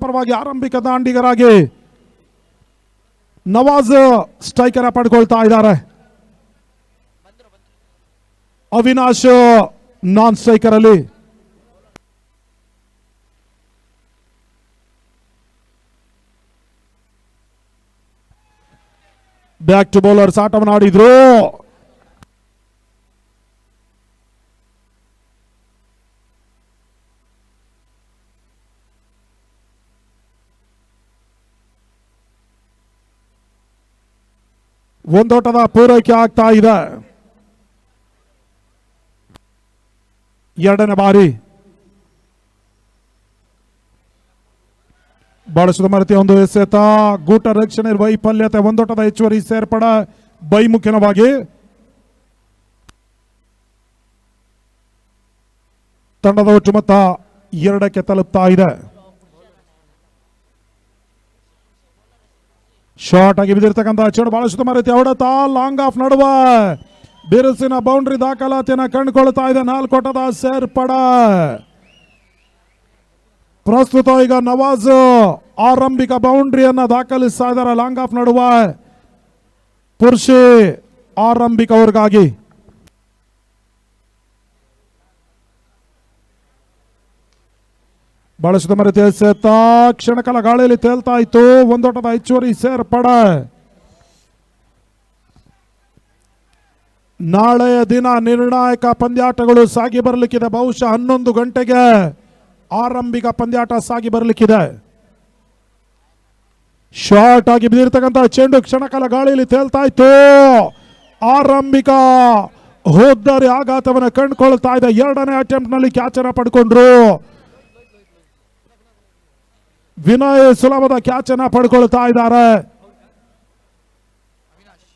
ಪರವಾಗಿ ಆರಂಭಿಕ ದಾಂಡಿಗರಾಗಿ ನವಾಜ್ ಸ್ಟ್ರೈಕರ್ ಪಡ್ಕೊಳ್ತಾ ಇದ್ದಾರೆ. ಅವಿನಾಶ್ ನಾನ್ ಸ್ಟ್ರೈಕರ್ ಅಲ್ಲಿ. ಬ್ಯಾಕ್ ಟು ಬೌಲರ್ಸ್ ಆಟವನ್ನು ಆಡಿದ್ರು. ಒಂದೋಟದ ಪೂರೈಕೆ ಆಗ್ತಾ ಇದೆ. ಎರಡನೇ ಬಾರಿ ಬಹಳಷ್ಟು ಮರತಿ ಒಂದು ಎಸೆತ, ಗೂಟ ರಕ್ಷಣೆ ವೈಫಲ್ಯತೆ, ಒಂದೋಟದ ಹೆಚ್ಚುವರಿ ಸೇರ್ಪಡ ಬೈಮುಖ್ಯವಾಗಿ. ತಂಡದ ಒಟ್ಟು ಮೊತ್ತ 2ಕ್ಕೆ ತಲುಪ್ತಾ ಇದೆ. ಶಾರ್ಟ್ ಆಗಿ ಬಿದ್ದಿರ್ತಕ್ಕಂಥ ಚೆಂಡು ಬಹಳಷ್ಟು ಮರತಿ ಹೊಡೆತ, ಲಾಂಗ್ ಆಫ್ ನಡುವ ಬಿರುಸಿನ ಬೌಂಡ್ರಿ ದಾಖಲಾತಿಯನ್ನು ಕಂಡುಕೊಳ್ತಾ ಇದೆ. 4 ಓಟದ ಸೇರ್ಪಡ. ಪ್ರಸ್ತುತ ಈಗ ನವಾಜ್ ಆರಂಭಿಕ ಬೌಂಡ್ರಿಯನ್ನ ದಾಖಲಿಸ್ತಾ ಇದ್ದಾರೆ. ಲಾಂಗ್ ಆಫ್ ನಡುವ ಪುರುಷಿ ಆರಂಭಿಕ ಅವ್ರಿಗಾಗಿ. ಬಹಳಷ್ಟು ಮರತಿ ಎಸೆತ, ಕ್ಷಣಕಾಲ ಗಾಳಿಯಲ್ಲಿ ತೇಲ್ತಾ ಇತ್ತು. ಒಂದೋಟದ ಹೆಚ್ಚುವರಿ ಸೇರ್ಪಡ. ನಾಳೆಯ ದಿನ ನಿರ್ಣಾಯಕ ಪಂದ್ಯಾಟಗಳು ಸಾಗಿ ಬರಲಿಕ್ಕಿದೆ. ಬಹುಶಃ 11 ಗಂಟೆಗೆ ಆರಂಭಿಕ ಪಂದ್ಯಾಟ ಸಾಗಿ ಬರಲಿಕ್ಕಿದೆ. ಶಾರ್ಟ್ ಆಗಿ ಬಿದ್ದಿರ್ತಕ್ಕಂಥ ಚೆಂಡು ಕ್ಷಣಕಾಲ ಗಾಳಿಯಲ್ಲಿ ತೇಲ್ತಾ ಇತ್ತು. ಆರಂಭಿಕ ಹೋದ್ದರಿ ಆಘಾತವನ್ನು ಕಂಡುಕೊಳ್ತಾ ಇದೆ. 2ನೇ ಅಟೆಂಪ್ಟ್ ನಲ್ಲಿ ಕ್ಯಾಚ್ ಅನ್ನು ಪಡ್ಕೊಂಡ್ರು. ವಿನಯ್ ಸುಲಭದ ಕ್ಯಾಚ್ ಅನ್ನ ಪಡ್ಕೊಳ್ತಾ ಇದ್ದಾರೆ.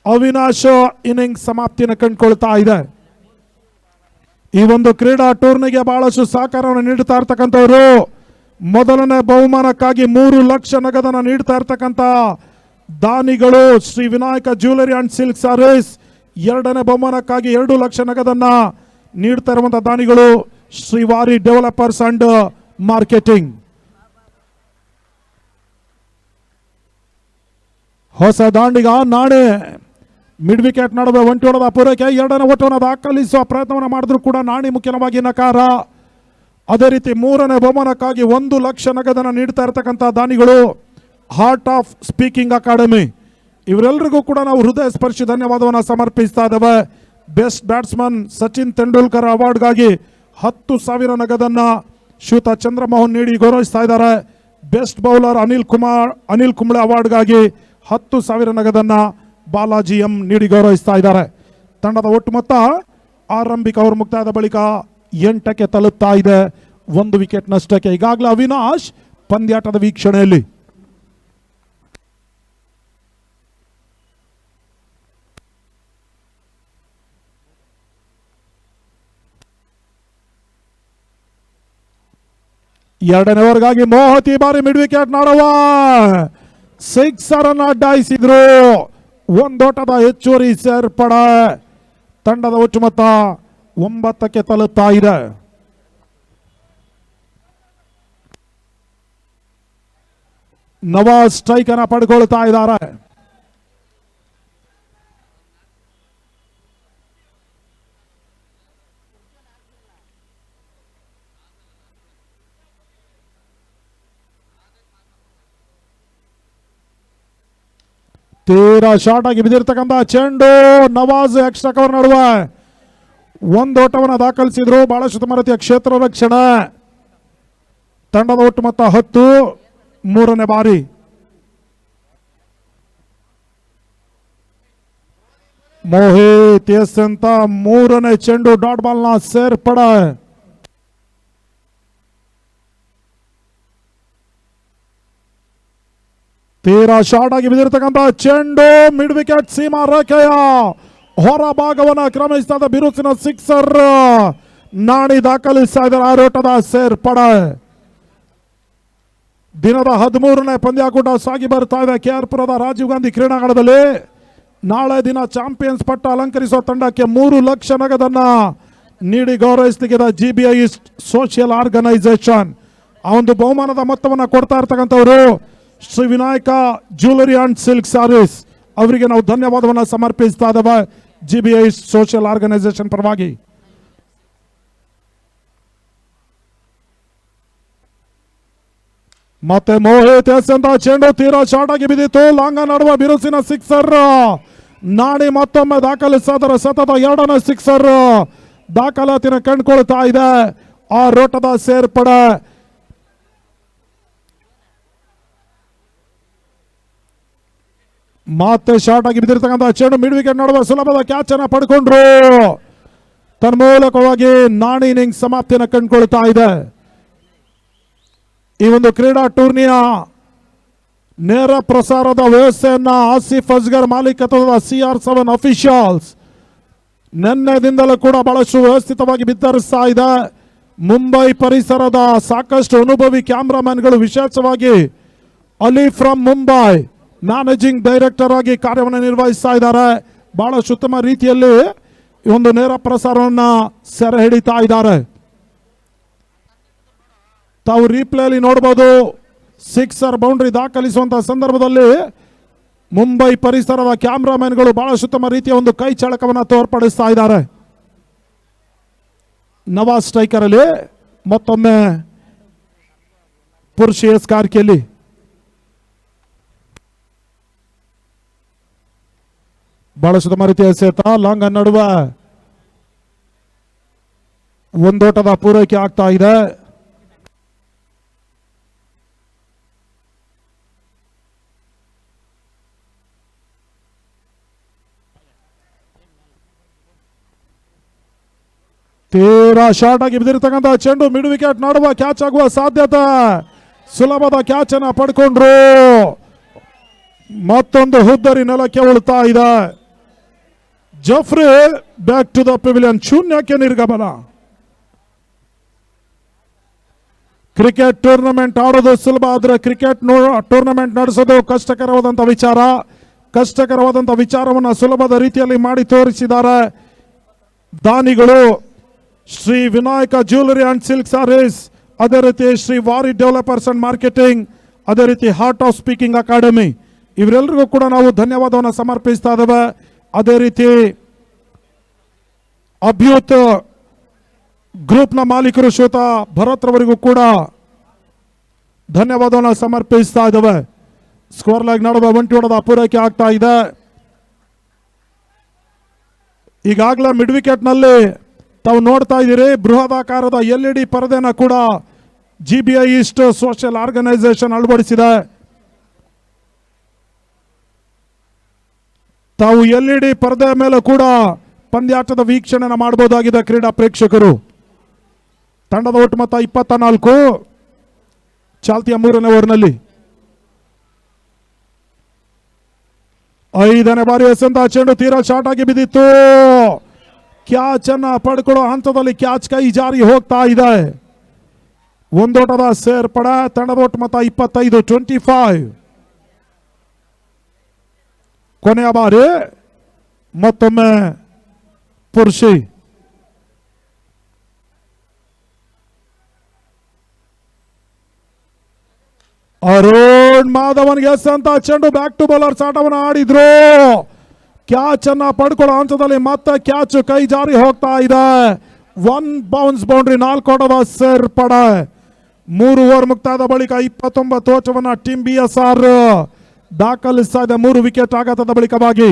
ಅವಿನಾಶ್ ಇನ್ನಿಂಗ್ಸ್ ಸಮಾಪ್ತಿಯನ್ನು ಕಂಡುಕೊಳ್ತಾ ಇದೆ. ಈ ಒಂದು ಕ್ರೀಡಾ ಟೂರ್ನಿಗೆ ಬಹಳಷ್ಟು ಸಹಕಾರವನ್ನು ನೀಡುತ್ತಾ ಇರ್ತಕ್ಕಂಥವ್ರು. ಮೊದಲನೇ ಬಹುಮಾನಕ್ಕಾಗಿ 3 ಲಕ್ಷ ನಗದನ್ನು ನೀಡ್ತಾ ಇರ್ತಕ್ಕಂಥ ದಾನಿಗಳು Shri Vinayaka jewellery and silk sarees. 2ನೇ ಬಹುಮಾನಕ್ಕಾಗಿ 2 ಲಕ್ಷ ನಗದನ್ನ ನೀಡ್ತಾ ಇರುವಂತಹ ದಾನಿಗಳು ಶ್ರೀವಾರಿ ಡೆವಲಪರ್ಸ್ ಅಂಡ್ ಮಾರ್ಕೆಟಿಂಗ್. ಹೊಸ ದಾಂಡಿಗ ನಾಣೆ ಮಿಡ್ ವಿಕೆಟ್ ನಡುವೆ ಒಂಟಿ ಹೊಡೆದ ಪೂರೈಕೆ. 2ನೇ ಓಟವನ್ನು ದಾಖಲಿಸುವ ಪ್ರಯತ್ನವನ್ನು ಮಾಡಿದ್ರು ಕೂಡ ನಾಣಿ ಮುಖ್ಯವಾಗಿ ನಕಾರ. ಅದೇ ರೀತಿ 3ನೇ ಬಹುಮಾನಕ್ಕಾಗಿ 1 ಲಕ್ಷ ನಗದನ್ನು ನೀಡ್ತಾ ಇರತಕ್ಕಂಥ ದಾನಿಗಳು ಹಾರ್ಟ್ ಆಫ್ ಸ್ಪೀಕಿಂಗ್ ಅಕಾಡೆಮಿ. ಇವರೆಲ್ಲರಿಗೂ ಕೂಡ ನಾವು ಹೃದಯ ಸ್ಪರ್ಶಿ ಧನ್ಯವಾದವನ್ನು ಸಮರ್ಪಿಸ್ತಾ ಇದ್ದೇವೆ. ಬೆಸ್ಟ್ ಬ್ಯಾಟ್ಸ್ಮನ್ ಸಚಿನ್ ತೆಂಡೂಲ್ಕರ್ ಅವಾರ್ಡ್ಗಾಗಿ 10,000 ನಗದನ್ನ ಶ್ರೀಯುತ ಚಂದ್ರಮೋಹನ್ ನೀಡಿ ಗೌರವಿಸ್ತಾ ಇದ್ದಾರೆ. ಬೆಸ್ಟ್ ಬೌಲರ್ ಅನಿಲ್ ಕುಂಬ್ಳೆ ಅವಾರ್ಡ್ಗಾಗಿ 10,000 ನಗದನ್ನ ಬಾಲಾಜಿ ಎಂ ನೀಡಿ ಗೌರವಿಸ್ತಾ ಇದ್ದಾರೆ. ತಂಡದ ಒಟ್ಟು ಮೊತ್ತ ಆರಂಭಿಕ ಓವರ್ ಮುಕ್ತಾಯದ ಬಳಿಕ 8ಕ್ಕೆ ತಲುಪ್ತಾ ಇದೆ. 1 ವಿಕೆಟ್ ನಷ್ಟಕ್ಕೆ. ಈಗಾಗಲೇ ಅವಿನಾಶ್ ಪಂದ್ಯಾಟದ ವೀಕ್ಷಣೆಯಲ್ಲಿ. ಎರಡನೇ ಓವರ್ಗಾಗಿ ಮೋಹತಿ ಬಾರಿ ಮಿಡ್ ವಿಕೆಟ್ ನಾಡುವ ಸಿಕ್ಸರ್ ಅನ್ನು ಅಡ್ಡಾಯಿಸಿದ್ರು. 1 ಓಟದ ಹೆಚ್ಚುವರಿ ಸೇರ್ಪಡ. ತಂಡದ ಒಟ್ಟು ಮೊತ್ತ 9ಕ್ಕೆ ತಲುಪ್ತಾ ಇದೆ. ನವಾಜ್ ಸ್ಟ್ರೈಕ್ ಅನ್ನು ಪಡ್ಕೊಳ್ತಾ ಇದ್ದಾರೆ. ತೀರಾ ಶಾರ್ಟ್ ಆಗಿ ಬಿದ್ದಿರ್ತಕ್ಕಂಥ ಚೆಂಡು ನವಾಜ್ ಎಕ್ಸ್ಟ್ರಾ ಕವರ್ ನಡುವ 1 ಓಟವನ್ನು ದಾಖಲಿಸಿದ್ರು. ಬಹಳಷ್ಟು ಮರತಿಯ ಕ್ಷೇತ್ರ ರಕ್ಷಣೆ. ತಂಡದ ಒಟ್ಟು ಮೊತ್ತ 10. 3ನೇ ಬಾರಿ ಮೋಹಿತ್ ಎಸ್ ಅಂತ 3ನೇ ಚೆಂಡು ಡಾಟ್ ಬಾಲ್ ನ ಸೇರ್ಪಡ. ತೀರಾ ಶಾರ್ಟ್ ಆಗಿ ಬಿದ್ದಿರ್ತಕ್ಕಂಥ ಚೆಂಡು ಮಿಡ್ ವಿಕೆಟ್ ಸೀಮಾ ರೇಖೆಯ ಹೊರ ಭಾಗವನ್ನು ಕ್ರಮಿಸ್ತಾ ಇದ್ದ ಬಿರುಸಿನ ಸಿಕ್ಸರ್ ನಾಣಿ ದಾಖಲಿಸ್ತಾ ಇದ್ದಾರೆ. 6 ಓಟದ ಸೇರ್ಪಡೆ. ದಿನದ 13ನೇ ಪಂದ್ಯಾಕೂಟ ಸಾಗಿ ಬರ್ತಾ ಇದೆ KR ಪುರದ ರಾಜೀವ್ ಗಾಂಧಿ ಕ್ರೀಡಾಂಗಣದಲ್ಲಿ. ನಾಳೆ ದಿನ ಚಾಂಪಿಯನ್ಸ್ ಪಟ್ಟ ಅಲಂಕರಿಸುವ ತಂಡಕ್ಕೆ 3 ಲಕ್ಷ ನಗದನ್ನ ನೀಡಿ ಗೌರವಿಸಲಿದೆ GBI ಸೋಷಿಯಲ್ ಆರ್ಗನೈಸೇಷನ್. ಆ ಒಂದು ಬಹುಮಾನದ ಮೊತ್ತವನ್ನು ಕೊಡ್ತಾ ಇರ್ತಕ್ಕಂಥವರು Shri Vinayaka jewellery and silk sarees ಅವರಿಗೆ ನಾವು ಧನ್ಯವಾದವನ್ನು ಸಮರ್ಪಿಸ್ತಾ ಇದ್ದೇವೆ GBI ಸೋಷಿಯಲ್ ಆರ್ಗನೈಸೇಷನ್ ಪರವಾಗಿ. ಮತ್ತೆ ಮೋಹಿತ್ ಎಸ್ ಅಂತ ಚೆಂಡು ತೀರಾ ಶಾರ್ಟ್ ಆಗಿ ಬಿದ್ದಿತ್ತು. ಲಾಂಗ ನಡುವ ಬಿರುಸಿನ ಸಿಕ್ಸರ್. ನಾಣಿ ಮತ್ತೊಮ್ಮೆ ದಾಖಲಿಸಿದರ ಸತತ 2ನೇ ಸಿಕ್ಸರ್ ದಾಖಲಾತಿನ ಕಂಡುಕೊಳ್ತಾ ಇದೆ. ಆ ರೋಟದ ಸೇರ್ಪಡೆ ಮತ್ತೆ ಶಾರ್ಟ್ ಆಗಿ ಬಿದ್ದಿರ್ತಕ್ಕಂಥ ಚೆಂಡು ಮಿಡ್ ವಿಕೆಟ್ ನಡುವ ಸುಲಭದ ಕ್ಯಾಚ್ ಅನ್ನ ಪಡ್ಕೊಂಡ್ರು. ತನ್ಮೂಲಕವಾಗಿ ನಾಣಿ ಇನ್ನಿಂಗ್ಸ್ ಸಮಾಪ್ತಿಯನ್ನು ಕಂಡುಕೊಳ್ತಾ ಇದೆ. ಈ ಒಂದು ಕ್ರೀಡಾ ಟೂರ್ನಿಯ ನೇರ ಪ್ರಸಾರದ ವ್ಯವಸ್ಥೆಯನ್ನ ಆಸಿಫ್ ಅಸ್ಗರ್ ಮಾಲೀಕತ್ವದ CR7 ಅಫಿಷಿಯಲ್ಸ್ ನಿನ್ನೆದಿಂದಲೂ ಕೂಡ ಬಹಳಷ್ಟು ವ್ಯವಸ್ಥಿತವಾಗಿ ಬಿತ್ತರಿಸ್ತಾ ಇದೆ. ಮುಂಬೈ ಪರಿಸರದ ಸಾಕಷ್ಟು ಅನುಭವಿ ಕ್ಯಾಮ್ರಾಮನ್ಗಳು, ವಿಶೇಷವಾಗಿ Ali from Mumbai managing director ಆಗಿ ಕಾರ್ಯವನ್ನು ನಿರ್ವಹಿಸ್ತಾ ಇದ್ದಾರೆ. ಬಹಳಷ್ಟು ಉತ್ತಮ ರೀತಿಯಲ್ಲಿ ಈ ಒಂದು ನೇರ ಪ್ರಸಾರವನ್ನು ಸೆರೆ ಹಿಡಿತಾ ಇದ್ದಾರೆ. ತಾವು ರೀಪ್ಲೇಲಿ ನೋಡಬಹುದು, ಸಿಕ್ಸರ್ ಬೌಂಡ್ರಿ ದಾಖಲಿಸುವಂತಹ ಸಂದರ್ಭದಲ್ಲಿ ಮುಂಬೈ ಪರಿಸರದ ಕ್ಯಾಮ್ರಾಮನ್ಗಳು ಬಹಳಷ್ಟು ಉತ್ತಮ ರೀತಿಯ ಒಂದು ಕೈ ಚಳಕವನ್ನು ತೋರ್ಪಡಿಸ್ತಾ ಇದ್ದಾರೆ. ನವಾಜ್ ಸ್ಟ್ರೈಕರ್ ಅಲ್ಲಿ ಮತ್ತೊಮ್ಮೆ ಪುರುಷ ಕಾರ್ಕಿಯಲ್ಲಿ ಬಹಳಷ್ಟು ಉತ್ತಮ ರೀತಿಯ ಎಸೆತ. ಲಾಂಗ್ ನಡುವ ಒಂದೋಟದ ಪೂರೈಕೆ ಆಗ್ತಾ ಇದೆ. ತೀರಾ ಶಾರ್ಟ್ ಆಗಿ ಬಿದ್ದಿರ್ತಕ್ಕಂಥ ಚೆಂಡು ಮಿಡ್ ವಿಕೆಟ್ ನಡುವ ಕ್ಯಾಚ್ ಆಗುವ ಸಾಧ್ಯತೆ. ಸುಲಭದ ಕ್ಯಾಚ್ ಅನ್ನ ಪಡ್ಕೊಂಡ್ರು. ಮತ್ತೊಂದು ಹುದ್ದರಿ ನೆಲಕ್ಕೆ ಉಳ್ತಾ ಇದೆ. Jafri back to the pavilion. ಶೂನ್ಯಕ್ಕೆ ನಿರ್ಗಮನ. ಕ್ರಿಕೆಟ್ ಟೂರ್ನಮೆಂಟ್ ಆಡೋದು ಸುಲಭ, ಆದ್ರೆ ಕ್ರಿಕೆಟ್ ಟೂರ್ನಮೆಂಟ್ ನಡೆಸೋದು ಕಷ್ಟಕರವಾದಂಥ ವಿಚಾರ. ಕಷ್ಟಕರವಾದಂಥ ವಿಚಾರವನ್ನು ಸುಲಭದ ರೀತಿಯಲ್ಲಿ ಮಾಡಿ ತೋರಿಸಿದ್ದಾರೆ ದಾನಿಗಳು. Shri Vinayaka jewellery and silk sarees, ಅದೇ ರೀತಿ ಶ್ರೀ ವಾರಿ ಡೆವಲಪರ್ಸ್ ಅಂಡ್ ಮಾರ್ಕೆಟಿಂಗ್, ಅದೇ ರೀತಿ ಹಾರ್ಟ್ ಆಫ್ ಸ್ಪೀಕಿಂಗ್ ಅಕಾಡೆಮಿ, ಇವರೆಲ್ಲರಿಗೂ ಕೂಡ ನಾವು ಧನ್ಯವಾದವನ್ನು ಸಮರ್ಪಿಸ್ತಾ ಇದ್ದೇವೆ. ಅದೇ ರೀತಿ ಅಭ್ಯುತ್ ಗ್ರೂಪ್ನ ಮಾಲೀಕರು ಶ್ವೇತ ಭರತ್ ರವರಿಗೂ ಕೂಡ ಧನ್ಯವಾದವನ್ನು ಸಮರ್ಪಿಸ್ತಾ ಇದ್ದೇವೆ. ಸ್ಕೋರ್ ಲೈನ್ ನಡುವೆ ಒಂಟಿ ಹೊಡೆದ ಪೂರೈಕೆ ಆಗ್ತಾ ಇದೆ. ಈಗಾಗಲೇ ಮಿಡ್ ವಿಕೆಟ್ ನಲ್ಲಿ ತಾವು ನೋಡ್ತಾ ಇದ್ದೀರಿ, ಬೃಹದಾಕಾರದ LED ಪರದೆನ ಕೂಡ GBI ಈಸ್ಟ್ ಸೋಷಿಯಲ್ ಆರ್ಗನೈಸೇಷನ್ ಅಳವಡಿಸಿದೆ. ತಾವು LED ಪರದೆ ಮೇಲೆ ಕೂಡ ಪಂದ್ಯಾಟದ ವೀಕ್ಷಣೆ ಮಾಡಬಹುದಾಗಿದೆ ಕ್ರೀಡಾ ಪ್ರೇಕ್ಷಕರು. ತಂಡದ ಒಟ್ಟು ಮೊತ್ತ 24. ಚಾಲ್ತಿಯ 3ನೇ ಓವರ್ನಲ್ಲಿ 5ನೇ ಬಾರಿ ಎಸೆದ ಚೆಂಡು ತೀರಾ ಶಾರ್ಟ್ ಆಗಿ ಬಿದ್ದಿತ್ತು. ಕ್ಯಾಚ್ ಅನ್ನ ಪಡ್ಕೊಳ್ಳೋ ಹಂತದಲ್ಲಿ ಕ್ಯಾಚ್ ಕೈ ಜಾರಿ ಹೋಗ್ತಾ ಇದೆ. ಒಂದೋಟದ ಸೇರ್ಪಡೆ. ತಂಡದ ಒಟ್ಟು ಮೊತ್ತ 25, 25. ಕೊನೆಯ ಬಾರಿ ಮತ್ತೊಮ್ಮೆ ಪುರುಷಿ. ಅರುಣ್ ಮಾಧವನ್ಗೆ ಎಸ್ ಅಂತ ಚೆಂಡು ಬ್ಯಾಕ್ ಟು ಬೌಲರ್ಸ್ ಆಟವನ್ನು ಆಡಿದ್ರು. ಕ್ಯಾಚ್ ಅನ್ನ ಪಡ್ಕೊಳ್ಳೋ ಹಂತದಲ್ಲಿ ಮತ್ತೆ ಕ್ಯಾಚ್ ಕೈ ಜಾರಿ ಹೋಗ್ತಾ ಇದೆ. 1 ಬೌನ್ಸ್ ಬೌಂಡ್ರಿ, 4 ಓಟದ ಸೇರ್ಪಡೆ. 3 ಓವರ್ ಮುಕ್ತಾಯದ ಬಳಿಕ 29 ಓಟವನ್ನು ಟೀಮ್ BSR ದಾಖಲಿಸ್ತಾ ಇದೆ 3 ವಿಕೆಟ್ ಆಘಾತದ ಬಳಿಕವಾಗಿ.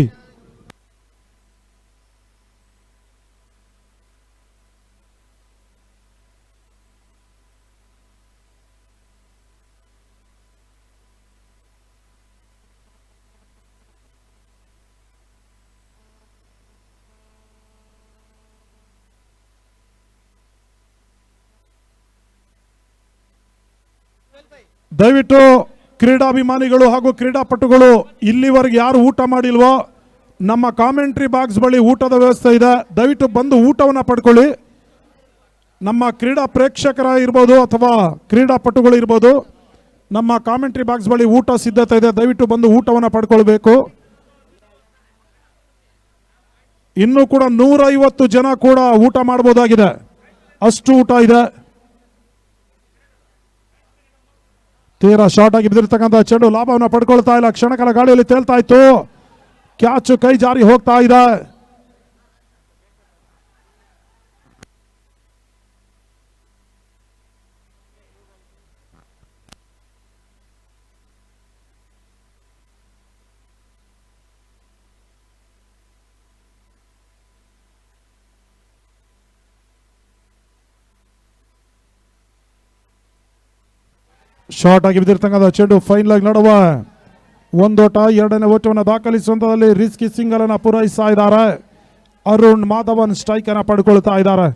ದಯವಿಟ್ಟು ಕ್ರೀಡಾಭಿಮಾನಿಗಳು ಹಾಗೂ ಕ್ರೀಡಾಪಟುಗಳು ಇಲ್ಲಿವರೆಗೆ ಯಾರು ಊಟ ಮಾಡಿಲ್ವೋ, ನಮ್ಮ ಕಾಮೆಂಟ್ರಿ ಬಾಕ್ಸ್ ಬಳಿ ಊಟದ ವ್ಯವಸ್ಥೆ ಇದೆ. ದಯವಿಟ್ಟು ಬಂದು ಊಟವನ್ನು ಪಡ್ಕೊಳ್ಳಿ. ನಮ್ಮ ಕ್ರೀಡಾ ಪ್ರೇಕ್ಷಕರ ಇರ್ಬೋದು ಅಥವಾ ಕ್ರೀಡಾಪಟುಗಳು ಇರ್ಬೋದು, ನಮ್ಮ ಕಾಮೆಂಟ್ರಿ ಬಾಕ್ಸ್ ಬಳಿ ಊಟ ಸಿದ್ಧತೆ ಇದೆ. ದಯವಿಟ್ಟು ಬಂದು ಊಟವನ್ನು ಪಡ್ಕೊಳ್ಬೇಕು. ಇನ್ನೂ ಕೂಡ 150 ಜನ ಕೂಡ ಊಟ ಮಾಡಬಹುದಾಗಿದೆ, ಅಷ್ಟು ಊಟ ಇದೆ. ತೀರಾ ಶಾರ್ಟ್ ಆಗಿ ಬಿದ್ದಿರ್ತಕ್ಕಂಥ ಚೆಂಡು ಲಾಭವನ್ನು ಪಡ್ಕೊಳ್ತಾ ಇಲ್ಲ. ಕ್ಷಣಕಾಲ ಗಾಳಿಯಲ್ಲಿ ತೇಲ್ತಾ ಇತ್ತು. ಕ್ಯಾಚ್ ಕೈ ಜಾರಿ ಹೋಗ್ತಾ ಇದೆ. ಶಾರ್ಟ್ ಆಗಿ ಬಿದ್ದಿರ್ತಕ್ಕಂಥ ಚೆಂಡು ಫೈನಲ್ ಆಗಿ ನಡುವ ಒಂದೋಟ ಎರಡನೇ ಓಟವನ್ನು ದಾಖಲಿಸುವಂತದಲ್ಲಿ ರಿಸ್ಕಿ ಸಿಂಗಲ್ ಅನ್ನು ಪೂರೈಸ್ತಾ ಇದ್ದಾರೆ. ಅರುಣ್ ಮಾಧವನ್ ಸ್ಟ್ರೈಕ್ ಅನ್ನು ಪಡ್ಕೊಳ್ತಾ ಇದ್ದಾರೆ.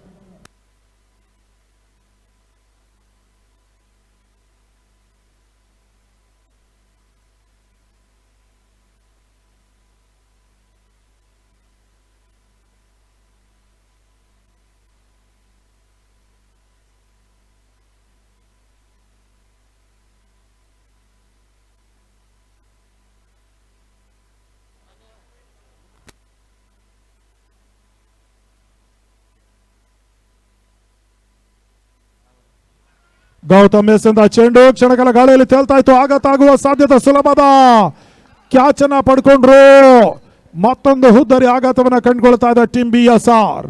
ಗೌತಮ್ ಎಸ್ ಅಂತ ಚೆಂಡು ಕ್ಷಣಕಾಲ ಗಾಳಿಯಲ್ಲಿ ತೇಲ್ತಾ ಇತ್ತು. ಆಘಾತ ಆಗುವ ಸಾಧ್ಯತೆ ಸುಲಭದ ಕ್ಯಾಚ್ ಅನ್ನ ಪಡ್ಕೊಂಡ್ರು. ಮತ್ತೊಂದು ಹುದ್ದರಿ ಆಘಾತವನ್ನ ಕಂಡುಕೊಳ್ತಾ ಇದೆ ಟೀಮ್ BSR.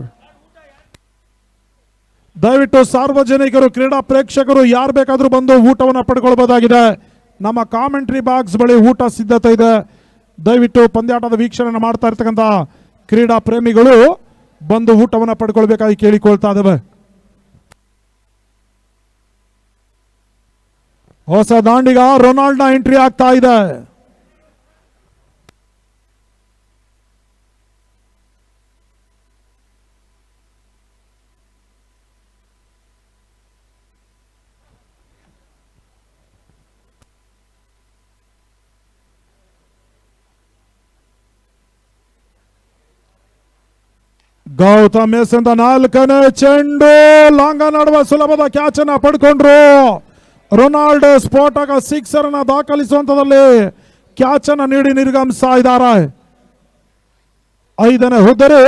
ದಯವಿಟ್ಟು ಸಾರ್ವಜನಿಕರು, ಕ್ರೀಡಾ ಪ್ರೇಕ್ಷಕರು ಯಾರು ಬೇಕಾದ್ರೂ ಬಂದು ಊಟವನ್ನು ಪಡ್ಕೊಳ್ಬಹುದಾಗಿದೆ. ನಮ್ಮ ಕಾಮೆಂಟ್ರಿ ಬಾಕ್ಸ್ ಬಳಿ ಊಟ ಸಿದ್ಧತೆ ಇದೆ. ದಯವಿಟ್ಟು ಪಂದ್ಯಾಟದ ವೀಕ್ಷಣೆ ಮಾಡ್ತಾ ಇರ್ತಕ್ಕಂಥ ಕ್ರೀಡಾ ಪ್ರೇಮಿಗಳು ಬಂದು ಊಟವನ್ನು ಪಡ್ಕೊಳ್ಬೇಕಾಗಿ ಕೇಳಿಕೊಳ್ತಾ ಇದ್ದೇವೆ. ಹೊಸ ದಾಂಡಿಗ ರೊನಾಲ್ಡ್ನ ಎಂಟ್ರಿ ಆಗ್ತಾ ಇದೆ. ಗೌತಮ್ ಎಸ್ ಅಂತ ನಾಲ್ಕನೇ ಚೆಂಡು ಲಾಂಗ ನಡುವ ಸುಲಭದ ಕ್ಯಾಚ್ ಅನ್ನ ಪಡ್ಕೊಂಡ್ರು. ರೊನಾಲ್ಡ್ ಸ್ಫೋಟಕ ಸಿಕ್ಸರ್ ಅನ್ನ ದಾಖಲಿಸುವಂತದಲ್ಲಿ ಕ್ಯಾಚ್ ಅನ್ನ ನೀಡಿ ನಿರ್ಗಮಿಸ್ತಾ ಇದ್ದಾರೆ. ಐದನೇ ಹುದ್ದರಿ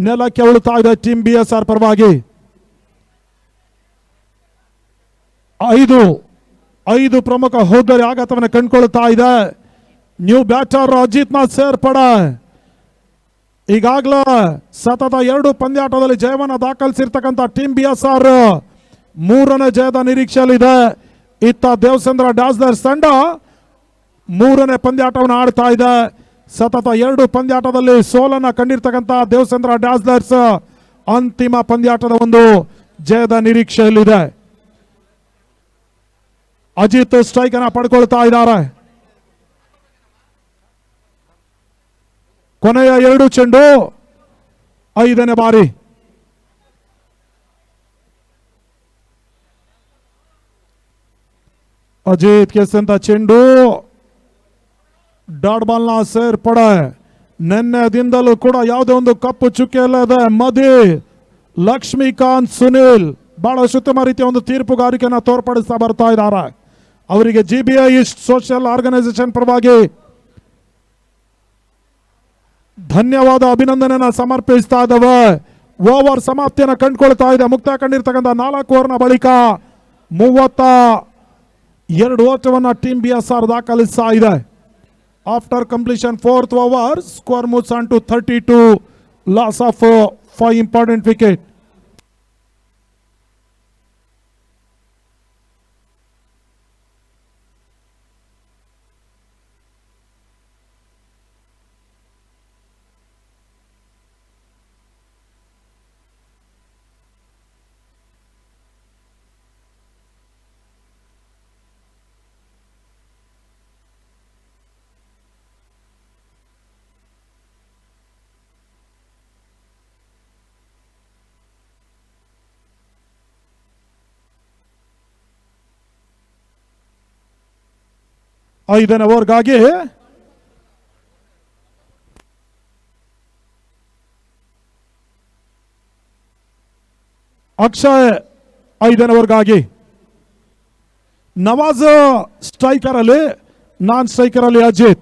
ನೆಲಕ್ಕೆ ಉಳುತ್ತಾ ಇದೆ ಟೀಮ್ BSR ಪರವಾಗಿ. ಐದು ಪ್ರಮುಖ ಹುದ್ದರಿ ಆಘಾತವನ್ನು ಕಂಡುಕೊಳ್ತಾ ಇದೆ. ನ್ಯೂ ಬ್ಯಾಟರ್ ಅಜಿತ್ ನಾಥ್ ಸೇರ್ಪಡೆ. ಈಗಾಗಲೇ ಸತತ 2 ಪಂದ್ಯಾಟದಲ್ಲಿ ಜಯವನ್ನು ದಾಖಲಿಸಿರ್ತಕ್ಕಂಥ ಟೀಮ್ BSR 3ನೇ ಜಯದ ನಿರೀಕ್ಷೆಯಲ್ಲಿದೆ. ಇತ್ತ ದೇವಸಂದ್ರ ಡಾಸ್ಲರ್ಸ್ ತಂಡ 3ನೇ ಪಂದ್ಯಾಟವನ್ನು ಆಡ್ತಾ ಇದೆ. ಸತತ 2 ಪಂದ್ಯಾಟದಲ್ಲಿ ಸೋಲನ್ನ ಕಂಡಿರ್ತಕ್ಕಂಥ ದೇವಸಂದ್ರ ಡಾಸ್ಲರ್ಸ್ ಅಂತಿಮ ಪಂದ್ಯಾಟದ ಒಂದು ಜಯದ ನಿರೀಕ್ಷೆಯಲ್ಲಿದೆ. ಅಜಿತ್ ಸ್ಟ್ರೈಕ್ ಅನ್ನ ಪಡ್ಕೊಳ್ತಾ ಇದ್ದಾರೆ. ಕೊನೆಯ 2 ಚೆಂಡು 5ನೇ ಬಾರಿ. ಅಜಿತ್ ಕೆಸಂತ ಚೆಂಡು ಡಾಟ್ ಬಾಲ್ ನ ಸೇರ್ಪಡೆ. ನಿನ್ನೆ ದಿನದಲ್ಲೂ ಕೂಡ ಯಾವುದೇ ಒಂದು ಕಪ್ಪು ಚುಕ್ಕೆ ಇಲ್ಲದೆ ಮದಿ ಲಕ್ಷ್ಮೀಕಾಂತ್ ಸುನಿಲ್ ಬಹಳ ಉತ್ತಮ ರೀತಿಯ ಒಂದು ತೀರ್ಪುಗಾರಿಕೆಯನ್ನು ತೋರ್ಪಡಿಸ್ತಾ ಬರ್ತಾ ಇದ್ದಾರೆ. ಅವರಿಗೆ GBI ಸೋಷಿಯಲ್ ಆರ್ಗನೈಸೇಷನ್ ಪರವಾಗಿ ಧನ್ಯವಾದ, ಅಭಿನಂದನೆಯನ್ನು ಸಮರ್ಪಿಸ್ತಾ ಇದ್ದಾವೆ. ಓವರ್ ಸಮಾಪ್ತಿಯನ್ನು ಕಂಡುಕೊಳ್ತಾ ಇದೆ. ಮುಕ್ತಾಯ ಕಂಡಿರ್ತಕ್ಕಂಥ 4 ಓವರ್ನ ಬಳಿಕ 32 ಓಟವನ್ನು ಟೀಮ್ BSR ದಾಖಲಿಸ್ತಾ ಇದೆ. After completion 4th over score moves on to 32, loss of 5 important wicket. ಐದನೇ ಓವರ್ಗಾಗಿ ಅಕ್ಷಯ್, 5ನೇ ಓವರ್ಗಾಗಿ ನವಾಜ್ ಸ್ಟ್ರೈಕರ್ ಅಲ್ಲಿ, ನಾನ್ ಸ್ಟ್ರೈಕರ್ ಅಲ್ಲಿ ಅಜಿತ್.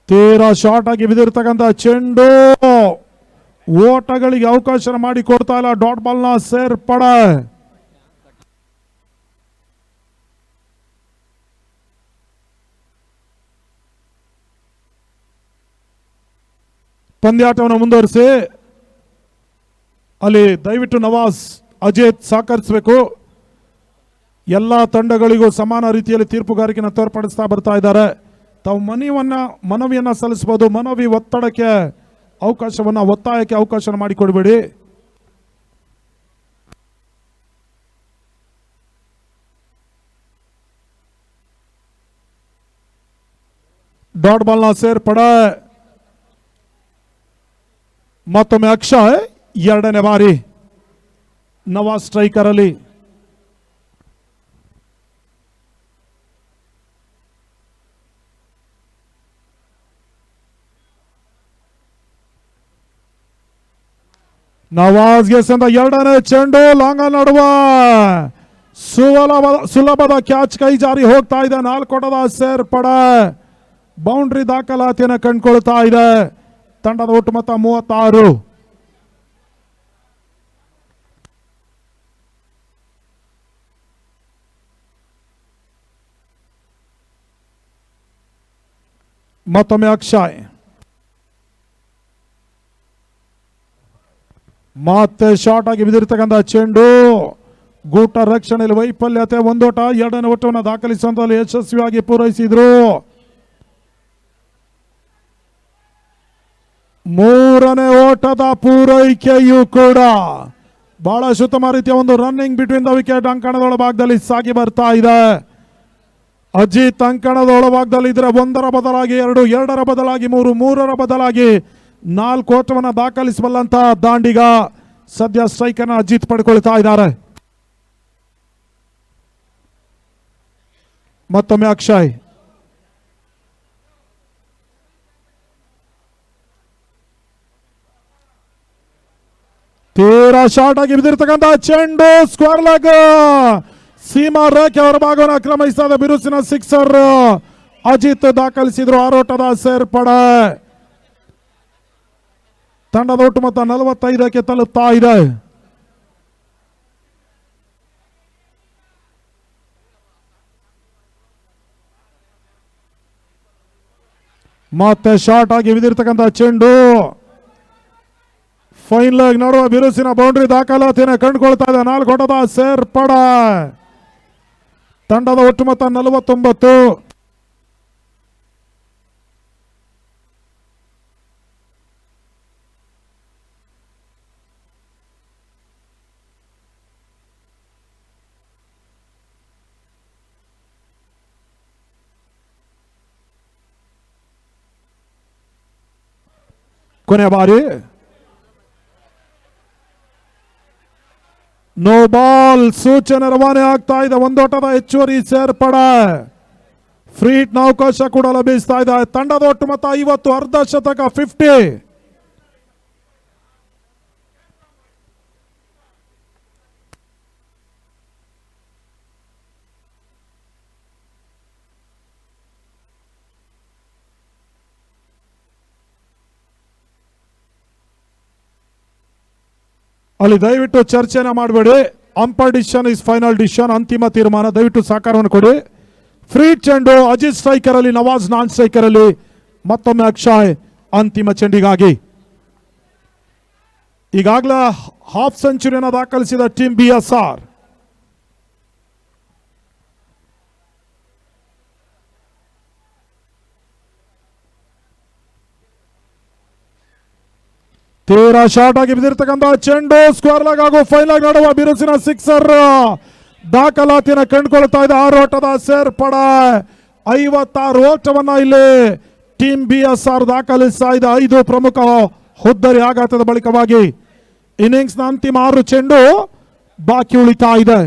ತೀರಾ ಶಾರ್ಟ್ ಆಗಿ ಬಿದ್ದಿರ್ತಕ್ಕಂಥ ಚೆಂಡು ಓಟಗಳಿಗೆ ಅವಕಾಶ ಮಾಡಿಕೊಡ್ತಾ ಇಲ್ಲ. ಡಾಟ್ ಬಾಲ್ನ ಸೇರ್ಪಡೆ. ಪಂದ್ಯಾಟವನ್ನು ಮುಂದುವರಿಸಿ. ಅಲ್ಲಿ ದಯವಿಟ್ಟು ನವಾಜ್ ಅಜಿತ್ ಸಹಕರಿಸಬೇಕು. ಎಲ್ಲ ತಂಡಗಳಿಗೂ ಸಮಾನ ರೀತಿಯಲ್ಲಿ ತೀರ್ಪುಗಾರಿಕೆಯನ್ನು ತೋರ್ಪಡಿಸ್ತಾ ಬರ್ತಾ ಇದ್ದಾರೆ. ತಾವು ಮನವಿಯನ್ನ ಸಲ್ಲಿಸಬಹುದು. ಮನವಿ ಒತ್ತಡಕ್ಕೆ ಒತ್ತಾಯಕ್ಕೆ ಅವಕಾಶ ಮಾಡಿಕೊಡಬೇಡಿ. ಡಾಟ್ ಬಾಲ್ನ ಸೇರ್ಪಡೆ. ಮತ್ತೊಮ್ಮೆ ಅಕ್ಷಯ್ ಎರಡನೇ ಬಾರಿ ನವಾಜ್ ಸ್ಟ್ರೈಕರ್ ಅಲ್ಲಿ. ನವಾಜ್ಗೆ ಸಂದ ಎರಡನೇ ಚೆಂಡು ಲಾಂಗ ನಡುವ ಸುಲಭದ ಕ್ಯಾಚ್ ಕೈ ಜಾರಿ ಹೋಗ್ತಾ ಇದೆ. 4 ಓಟದ ಸೇರ್ಪಡೆ. ಬೌಂಡ್ರಿ ದಾಖಲಾತಿಯನ್ನು ಕಂಡುಕೊಳ್ತಾ ಇದೆ. ತಂಡದ ಒಟ್ಟು ಮೊತ್ತ 36. ಮತ್ತೊಮ್ಮೆ ಅಕ್ಷಯ್. ಮತ್ತೆ ಶಾರ್ಟ್ ಆಗಿ ಬಿದ್ದಿರ್ತಕ್ಕಂಥ ಚೆಂಡು. ಗೂಟ ರಕ್ಷಣೆಯಲ್ಲಿ ವೈಫಲ್ಯತೆ. ಒಂದೋಟ ಎರಡನೇ ಓಟವನ್ನು ದಾಖಲಿಸುವಂತಲ್ಲಿ ಯಶಸ್ವಿಯಾಗಿ ಪೂರೈಸಿದ್ರು. ಮೂರನೇ ಓಟದ ಪೂರೈಕೆಯೂ ಕೂಡ ಬಹಳ ಉತ್ತಮ ರೀತಿಯ ಒಂದು ರನ್ನಿಂಗ್ ಬಿಟ್ವೀನ್ ದ ವಿಕೆಟ್ ಅಂಕಣದ ಒಳಭಾಗದಲ್ಲಿ ಸಾಗಿ ಬರ್ತಾ ಇದೆ. ಅಜಿತ್ ಅಂಕಣದ ಒಳಭಾಗದಲ್ಲಿ ಇದ್ರೆ 1ರ ಬದಲಾಗಿ 2, 2ರ ಬದಲಾಗಿ 3, 3ರ ಬದಲಾಗಿ 4 ಓಟವನ್ನು ದಾಖಲಿಸಬಲ್ಲಂತಹ ದಾಂಡಿಗ. ಸದ್ಯ ಸ್ಟ್ರೈಕ್ ಅನ್ನು ಅಜಿತ್ ಪಡ್ಕೊಳ್ತಾ ಇದ್ದಾರೆ. ಮತ್ತೊಮ್ಮೆ ಅಕ್ಷಯ್. ತೀರಾ ಶಾರ್ಟ್ ಆಗಿ ಬಿದ್ದಿರ್ತಕ್ಕಂಥ ಚೆಂಡು. Square leg. ಸೀಮಾ ರೇಖೆ ಅವರ ಭಾಗವನ್ನು ಆಕ್ರಮಿಸ್ತಾ ಇದೆ. ಬಿರುಸಿನ ಸಿಕ್ಸರ್ ಅಜಿತ್ ದಾಖಲಿಸಿದ್ರು. 6 ಓಟದ ಸೇರ್ಪಡೆ. ತಂಡದ ಒಟ್ಟು ಮೊತ್ತ 45ಕ್ಕೆ ತಲುಪ್ತಾ ಇದೆ. ಮತ್ತೆ ಶಾರ್ಟ್ ಆಗಿ ಬಿದ್ದಿರ್ತಕ್ಕಂಥ ಚೆಂಡು. ಫೈನ್ ಲೆಗ್ ನಡುವ ಬಿರುಸಿನ ಬೌಂಡ್ರಿ ದಾಖಲಾತಿಯನ್ನು ಕಂಡುಕೊಳ್ತಾ ಇದೆ. 4 ಓಟದ ಸೇರ್ಪಡೆ. ತಂಡದ ಒಟ್ಟು ಮೊತ್ತ 49. ಕೊನೆಯ ಬಾರಿ ನೋ ಬಾಲ್ ಸೂಚನೆ ರವಾನೆ ಆಗ್ತಾ ಇದೆ. 1 ಓಟದ ಹೆಚ್ಚುವರಿ ಸೇರ್ಪಡೆ. ಫ್ರೀ ಹಿಟ್ನ ಅವಕಾಶ ಕೂಡ ಲಭಿಸ್ತಾ ಇದೆ. ತಂಡದ ಒಟ್ಟು ಮೊತ್ತ 50. ಅರ್ಧ ಶತಕ 50. ಅಲ್ಲಿ ದಯವಿಟ್ಟು ಚರ್ಚೆನ ಮಾಡಬೇಡಿ. Umpire decision is final decision. ಅಂತಿಮ ತೀರ್ಮಾನ. ದಯವಿಟ್ಟು ಸಹಕಾರವನ್ನು ಕೊಡಿ. ಫ್ರೀ ಚೆಂಡು ಅಜಿತ್ ಸ್ಟ್ರೈಕರ್ ಅಲ್ಲಿ, ನವಾಜ್ ನಾನ್ ಸ್ಟ್ರೈಕರ್ ಅಲ್ಲಿ. ಮತ್ತೊಮ್ಮೆ ಅಕ್ಷಯ್ ಅಂತಿಮ ಚೆಂಡಿಗಾಗಿ. ಈಗಾಗಲೇ ಹಾಫ್ ಸೆಂಚುರಿಯನ್ನು ದಾಖಲಿಸಿದ ಟೀಮ್ BSR. ತೀರಾ ಶಾರ್ಟ್ ಆಗಿ ಬಿದ್ದಿರ್ತಕ್ಕಂಥ ಚೆಂಡು. ಸ್ಕ್ವೇರ್ ಲೆಗ್ ಹಾಗೂ ಫೈನ್ ಲೆಗ್ ನಡುವ ಬಿರುಸಿನ ಸಿಕ್ಸರ್ ದಾಖಲಾತಿಯನ್ನು ಕಂಡುಕೊಳ್ತಾ ಇದೆ. 6 ಓಟದ ಸೇರ್ಪಡೆ. 56 ಓಟವನ್ನ ಇಲ್ಲಿ ಟೀಮ್ BSR ದಾಖಲಿಸ್ತಾ ಇದೆ. 5 ಪ್ರಮುಖ ಹುದ್ದರಿ ಆಘಾತದ ಬಳಿಕವಾಗಿ ಇನ್ನಿಂಗ್ಸ್ ನ ಅಂತಿಮ 6 ಚೆಂಡು ಬಾಕಿ ಉಳಿತಾ ಇದೆ.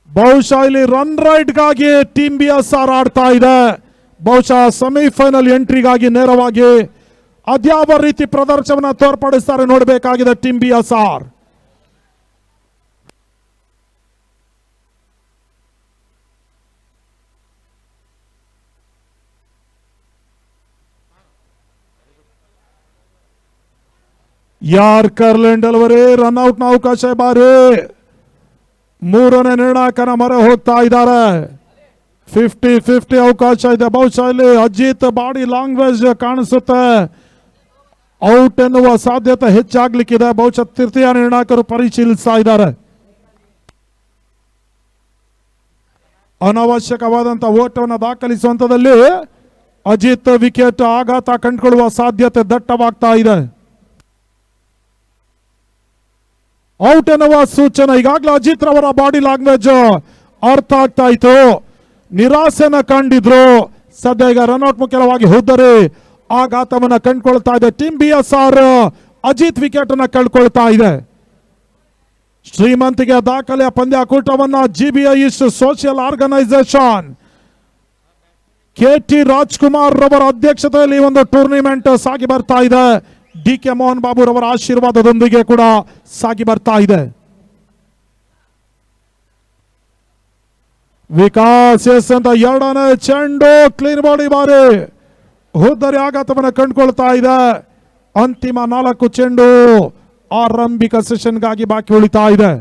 ಬಹುಶಃ ಇಲ್ಲಿ ರನ್ ರೈಟ್ ಗಾಗಿ ಟೀಮ್ BSR ಆಡ್ತಾ ಇದೆ. ಬಹುಶಃ ಸೆಮಿಫೈನಲ್ ಎಂಟ್ರಿಗಾಗಿ ನೇರವಾಗಿ ಅದ್ಯಾವ ರೀತಿ ಪ್ರದರ್ಶನವನ್ನು ತೋರ್ಪಡಿಸ್ತಾರೆ ನೋಡಬೇಕಾಗಿದೆ team BSR. Yorker delivery run out ನ ಅವಕಾಶ ಬಾರಿ. ಮೂರನೇ ನಿರ್ಣಾಯಕನ ಮೊರೆ ಹೋಗ್ತಾ ಇದ್ದಾರೆ. 50-50 ಅವಕಾಶ ಇದೆ. ಬಹುಶಃ ಇಲ್ಲಿ ಅಜಿತ್ ಬಾಡಿ ಲ್ಯಾಂಗ್ವೇಜ್ ಕಾಣಿಸುತ್ತೆ. ಔಟ್ ಎನ್ನುವ ಸಾಧ್ಯತೆ ಹೆಚ್ಚಾಗ್ಲಿಕ್ಕಿದೆ. ಬಹುಶಃ ತೃತೀಯ ನಿರ್ಣಾಯಕರು ಪರಿಶೀಲಿಸ್ತಾ ಇದ್ದಾರೆ. ಅನವಶ್ಯಕವಾದಂತಹ ಓಟವನ್ನು ದಾಖಲಿಸುವಂತದಲ್ಲಿ ಅಜಿತ್ ವಿಕೆಟ್ ಆಘಾತ ಕಂಡುಕೊಳ್ಳುವ ಸಾಧ್ಯತೆ ದಟ್ಟವಾಗ್ತಾ ಇದೆ. ಔಟ್ ಎನ್ನುವ ಸೂಚನೆ ಈಗಾಗಲೇ ಅಜಿತ್ ರವರ ಬಾಡಿ ಲ್ಯಾಂಗ್ವೇಜ್ ಅರ್ಥ ಆಗ್ತಾ ಇತ್ತು. ನಿರಾಸೆನ ಕಂಡಿದ್ರು. ಸದ್ಯ ಈಗ ರನ್ಔಟ್ ಮುಖ್ಯವಾಗಿ ಹೋದರೆ ಆಘಾತವನ್ನ ಕಂಡುಕೊಳ್ತಾ ಇದೆ. ಟೀಮ್ BSR ಅಜಿತ್ ವಿಕೆಟ್ ಅನ್ನ ಕಳ್ಕೊಳ್ತಾ ಇದೆ. ಶ್ರೀಮಂತಿಗೆ ದಾಖಲೆಯ ಪಂದ್ಯಾಕೂಟವನ್ನ GBI social organisation KT Rajkumar ರವರ ಅಧ್ಯಕ್ಷತೆಯಲ್ಲಿ ಒಂದು ಟೂರ್ನಿಮೆಂಟ್ ಸಾಗಿ ಬರ್ತಾ ಇದೆ. DK ಮೋಹನ್ ಬಾಬು ರವರ ಆಶೀರ್ವಾದದೊಂದಿಗೆ ಕೂಡ ಸಾಗಿ ಬರ್ತಾ ಇದೆ. ವಿಕಾಸ್ ಎಸ್ ಅಂತ ಎರಡನೇ ಚೆಂಡು ಕ್ಲೀನ್ ಬಾಡಿ ಬಾರಿ ಹೋದರೆ ಆಘಾತವನ್ನು ಕಂಡುಕೊಳ್ತಾ ಇದೆ. ಅಂತಿಮ 4 ಚೆಂಡು ಆರಂಭಿಕ ಸೆಷನ್ಗಾಗಿ ಬಾಕಿ ಉಳಿತಾ ಇದೆ.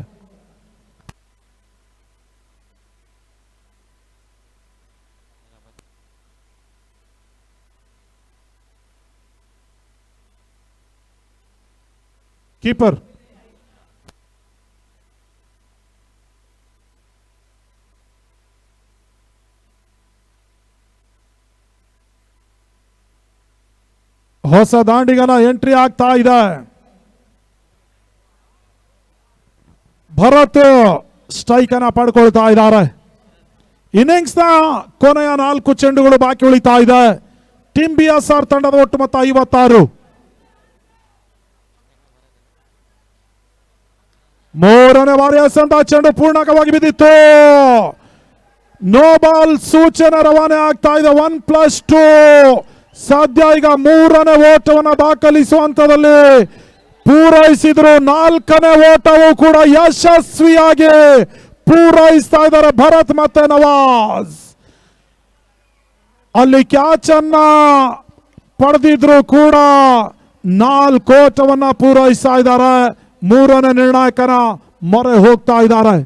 ಕೀಪರ್ ಹೊಸ ದಾಂಡಿಗನ ಎಂಟ್ರಿ ಆಗ್ತಾ ಇದೆ. ಭರತ್ ಸ್ಟ್ರೈಕ್ ಅನ್ನ ಪಡ್ಕೊಳ್ತಾ ಇದ್ದಾರೆ. ಇನ್ನಿಂಗ್ಸ್ ನ ಕೊನೆಯ 4 ಚೆಂಡುಗಳು ಬಾಕಿ ಉಳಿತಾ ಇದೆ. ಟೀಮ್ BSR ತಂಡದ ಒಟ್ಟು ಮೊತ್ತ 56. ಮೂರನೇ ಬಾರಿ ಎಸೆದಂತ ಚೆಂಡು ಪೂರ್ಣಕವಾಗಿ ಬಿದ್ದಿತ್ತು. ನೋ ಬಾಲ್ ಸೂಚನೆ ರವಾನೆ ಆಗ್ತಾ ಇದೆ. 1+2 ಸದ್ಯ ಈಗ ಮೂರನೇ ಓಟವನ್ನು ದಾಖಲಿಸುವಂತದಲ್ಲಿ ಪೂರೈಸಿದ್ರು. 4ನೇ ಓಟವು ಕೂಡ ಯಶಸ್ವಿಯಾಗಿ ಪೂರೈಸ್ತಾ ಇದ್ದಾರೆ ಭರತ್ ಮತ್ತೆ ನವಾಜ್. ಅಲ್ಲಿ ಕ್ಯಾಚ್ ಅನ್ನ ಪಡೆದಿದ್ರು ಕೂಡ 4 ಓಟವನ್ನ ಪೂರೈಸ್ತಾ ಇದ್ದಾರೆ. ಮೂರನೇ ನಿರ್ಣಾಯಕನ ಮೊರೆ ಹೋಗ್ತಾ ಇದ್ದಾರೆ.